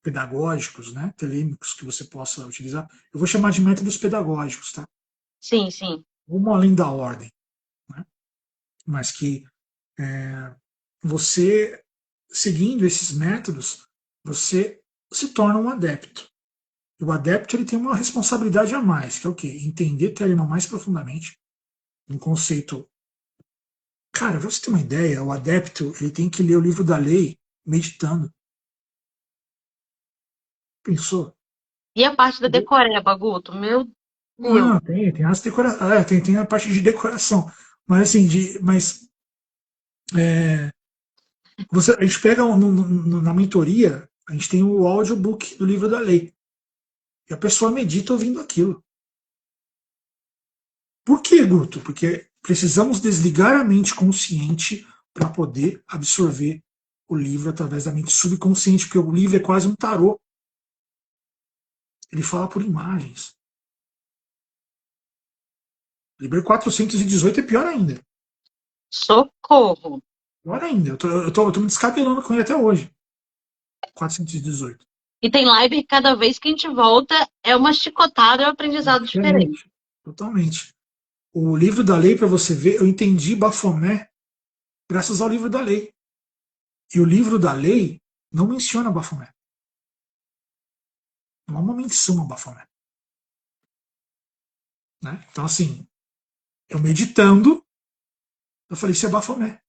pedagógicos, né, telêmicos que você possa utilizar. Eu vou chamar de métodos pedagógicos, tá? sim, sim. Uma além da ordem, né? Mas que é, você, seguindo esses métodos, você se torna um adepto. E o adepto ele tem uma responsabilidade a mais, que é o quê? Entender Telemann mais profundamente, um conceito. Cara, pra você ter uma ideia, o adepto ele tem que ler o livro da lei meditando. Pensou? E a parte da decoreba, Guto? Meu Deus. Não, tem as tem a parte de decoração. Mas assim, é, a gente pega na mentoria, a gente tem o audiobook do livro da lei. E a pessoa medita ouvindo aquilo. Por que, Guto? Porque precisamos desligar a mente consciente para poder absorver o livro através da mente subconsciente, porque o livro é quase um tarô. Ele fala por imagens. Liber 418 é pior ainda. Socorro. Pior ainda. Eu tô me descabelando com ele até hoje. 418. E tem live que cada vez que a gente volta é uma chicotada e um aprendizado diferente. Diferente. Totalmente. O livro da lei, para você ver, eu entendi Bafomé graças ao livro da lei. E o livro da lei não menciona Bafomé. Não há uma menção a Bafomé. Né? Então, assim, eu meditando, eu falei, isso é Bafomé.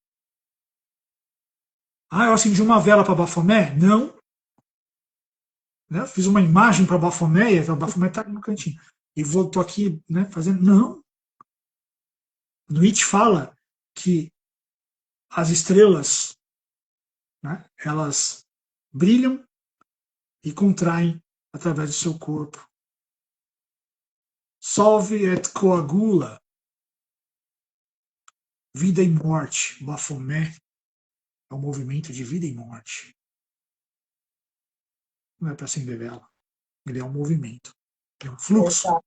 Ah, eu acendi uma vela para Bafomé? Não. Né? Eu fiz uma imagem para Bafomé e a Bafomé está no cantinho. E voltou aqui, né, fazendo. Não. Nietzsche fala que as estrelas, né, elas brilham e contraem através do seu corpo. Solve et coagula. Vida e morte. Bafomé é um movimento de vida e morte. Não é para acender vela. Ele é um movimento. É um fluxo. Exato.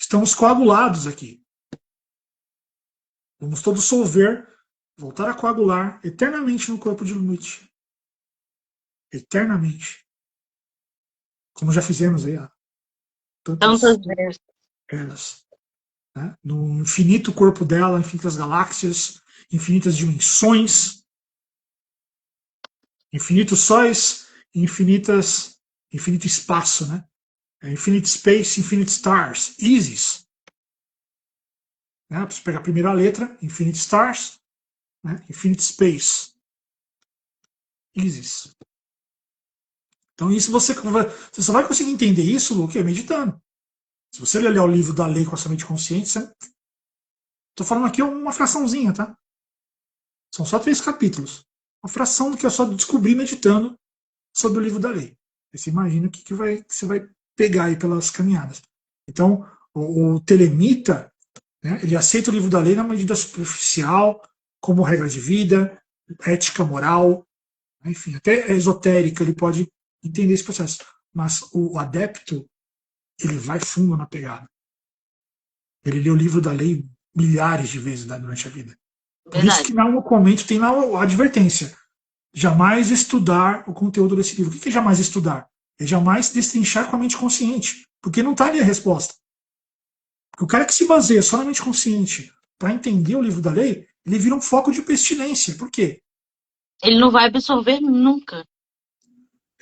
Estamos coagulados aqui. Vamos todos solver, voltar a coagular eternamente no corpo de Nietzsche. Eternamente. Como já fizemos aí há Tantas tantas vezes. eras. Né? No infinito corpo dela, infinitas galáxias, infinitas dimensões, infinitos sóis, infinito espaço, né? Infinite Space, Infinite Stars, Isis. Né? Você pegar a primeira letra, Infinite Stars, né? Infinite Space, Isis. Então isso você só vai conseguir entender isso, Luke, meditando. Se você ler o livro da lei com a sua mente consciente, estou falando aqui uma fraçãozinha, tá? São só 3 capítulos. Uma fração do que eu só descobri meditando sobre o livro da lei. Aí você imagina o que você vai pegar aí pelas caminhadas. Então, o telemita, né, ele aceita o livro da lei na medida superficial, como regra de vida, ética moral, enfim, até esotérica, ele pode entender esse processo. Mas o adepto, ele vai fundo na pegada. Ele lê o livro da lei milhares de vezes, né, durante a vida. Por isso Verdade. que no comento tem lá a advertência. Jamais estudar o conteúdo desse livro. O que é jamais estudar? É jamais destrinchar com a mente consciente. Porque não está ali a resposta. Porque o cara que se baseia só na mente consciente para entender o livro da lei, ele vira um foco de pestilência. Por quê? Ele não vai absorver nunca.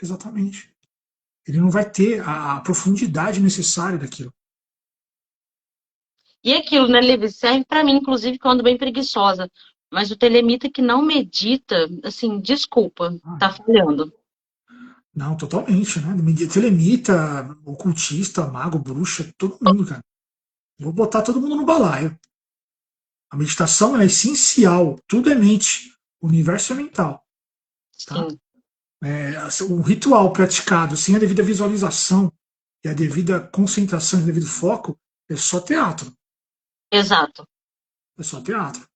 Exatamente. Ele não vai ter a profundidade necessária daquilo. E aquilo, né, Levi, serve pra mim, inclusive, quando bem preguiçosa. Mas o telemita que não medita, assim, desculpa, tá falhando. Não, totalmente, né? Telemita, ocultista, mago, bruxa, todo mundo, cara. Vou botar todo mundo no balaio. A meditação é essencial, tudo é mente, o universo é mental, tá? Sim, O ritual praticado sem a devida visualização e a devida concentração e o devido foco é só teatro, exato. é só teatro.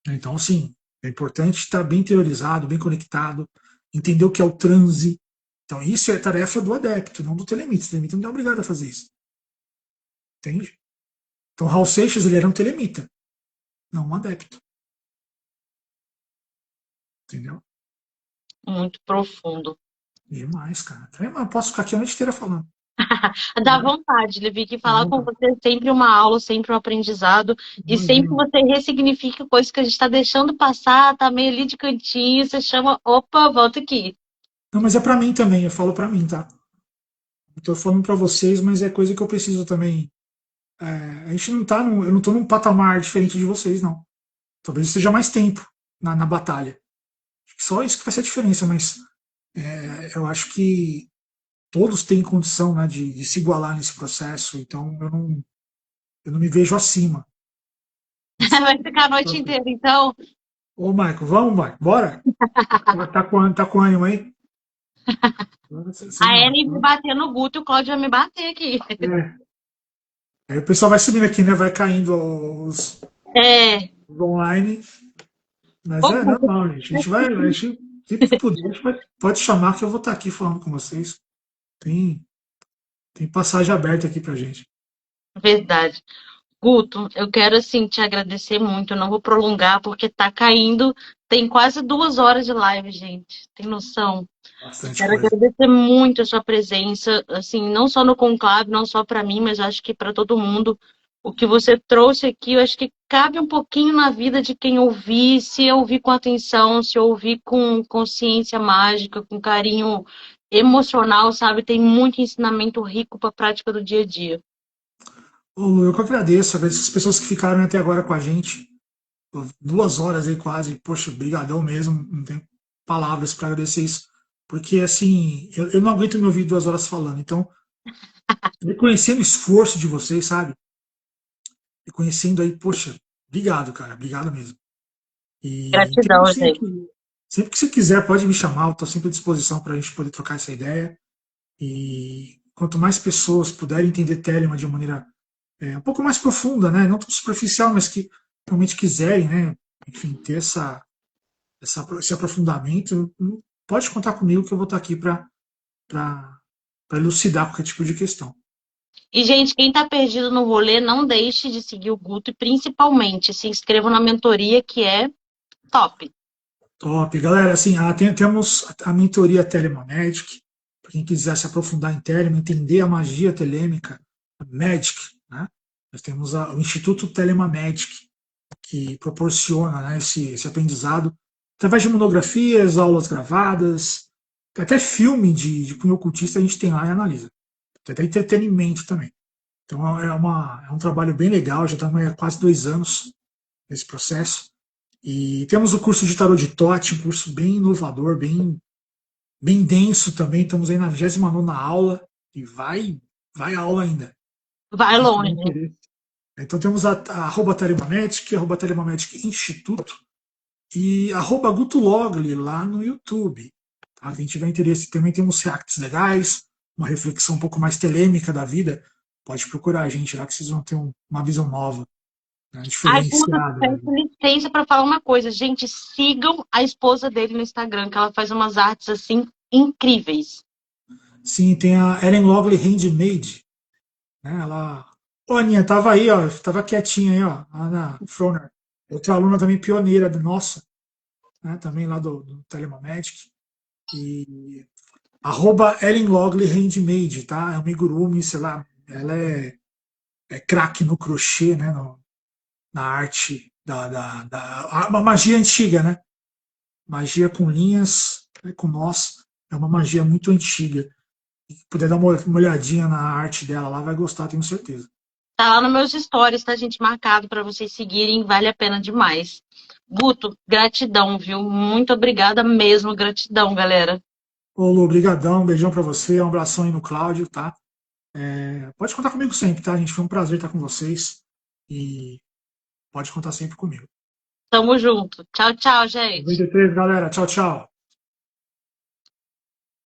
Então, assim, é importante estar bem interiorizado, bem conectado, entender o que é o transe. Então, isso é tarefa do adepto, não do telemita. O telemita não é obrigado a fazer isso. Entende? Então, Raul Seixas, ele era um telemita, não um adepto. Entendeu? Muito profundo. Demais, cara. Eu posso ficar aqui a noite inteira falando. Dá Né? vontade, Levi, que Dá falar com vontade. você é sempre uma aula, sempre um aprendizado, e sempre Imagina. você ressignifica coisas que a gente está deixando passar, tá meio ali de cantinho, você chama, opa, volta aqui. Não, mas é para mim também, eu falo para mim, tá? Estou falando para vocês, mas é coisa que eu preciso também. A gente não tá eu não estou num patamar diferente de vocês, não. Talvez esteja mais tempo na batalha. Só isso que faz a diferença, mas eu acho que todos têm condição, né, de se igualar nesse processo, então eu não me vejo acima. Vai ficar a noite inteira, então. Ô, Michael, vamos, Michael, bora? Tá com ânimo aí? Você A não. Ellen me bater no Guto e o Claudio vai me bater aqui. É. Aí o pessoal vai subindo aqui, né? Vai caindo É. os online. Mas Ô, é Guto, normal, gente. Sempre que puder, a gente pode chamar que eu vou estar aqui falando com vocês. Tem, tem passagem aberta aqui pra gente. verdade. Guto, eu quero assim te agradecer muito. Eu não vou prolongar porque tá caindo. Tem quase 2 horas de live, gente. Tem noção? Bastante Quero coisa. agradecer muito a sua presença, assim, não só no conclave, não só para mim, mas acho que para todo mundo. O que você trouxe aqui, eu acho que cabe um pouquinho na vida de quem ouvir, se ouvir com atenção, se ouvir com consciência mágica, com carinho emocional, sabe? Tem muito ensinamento rico para a prática do dia a dia. Ô, eu que agradeço as pessoas que ficaram até agora com a gente. 2 horas aí quase. Poxa, brigadão mesmo. Não tenho palavras para agradecer isso. Porque, assim, eu não aguento me ouvir 2 horas falando. Então, reconhecendo o esforço de vocês, sabe? Reconhecendo aí, poxa, obrigado, cara. Obrigado mesmo. E Gratidão, gente. sempre que você quiser, pode me chamar, eu estou sempre à disposição para a gente poder trocar essa ideia. E quanto mais pessoas puderem entender Telemann de uma maneira um pouco mais profunda, né? Não tão superficial, mas que realmente quiserem, né? Enfim, ter esse aprofundamento, pode contar comigo que eu vou estar aqui para elucidar qualquer tipo de questão. E, gente, quem tá perdido no rolê, não deixe de seguir o Guto e principalmente se inscreva na mentoria que é top. Top. Galera, assim, temos a mentoria Telemagic, para quem quiser se aprofundar em Telemann, entender a magia telêmica, Magic, né? Nós temos o Instituto Telemagic, que proporciona, né, esse aprendizado através de monografias, aulas gravadas, até filme de cunho ocultista a gente tem lá e analisa. Tem até entretenimento também. Então é um trabalho bem legal, já estamos há quase 2 anos nesse processo. E temos o curso de Tarot de Tote, um curso bem inovador, bem denso também. Estamos aí na 29ª aula e vai a aula ainda. Vai Quem tiver longe. interesse. Então temos a @Telemagic, @Telemagic Instituto e @Gutulogli lá no YouTube. Tá? Quem tiver interesse, também temos reacts legais, uma reflexão um pouco mais telêmica da vida, pode procurar a gente lá que vocês vão ter uma visão nova, né, Ai, Guto, diferenciada da peço vida. licença para falar uma coisa. Gente, sigam a esposa dele no Instagram, que ela faz umas artes assim incríveis. Sim, tem a Ellen Lovely Handmade, né? Ela. Ô, Aninha, tava aí, ó, tava quietinha aí, ó, a Ana Froner, outra aluna também pioneira do nossa, né? Também lá do Telemagic. E @Ellen Logley Handmade, tá? É um amigurumi, sei lá, ela é craque no crochê, né? Na arte uma magia antiga, né? Magia com linhas, né, com nós, é uma magia muito antiga. Se puder dar uma olhadinha na arte dela lá, vai gostar, tenho certeza. Tá lá nos meus stories, tá, gente? Marcado para vocês seguirem, vale a pena demais. Guto, gratidão, viu? Muito obrigada mesmo, gratidão, galera. Ô, Lu, brigadão, um beijão pra você, um abração aí no Cláudio, tá? Pode contar comigo sempre, tá, gente? Foi um prazer estar com vocês e pode contar sempre comigo. Tamo junto. Tchau, tchau, gente. 93, galera. Tchau, tchau.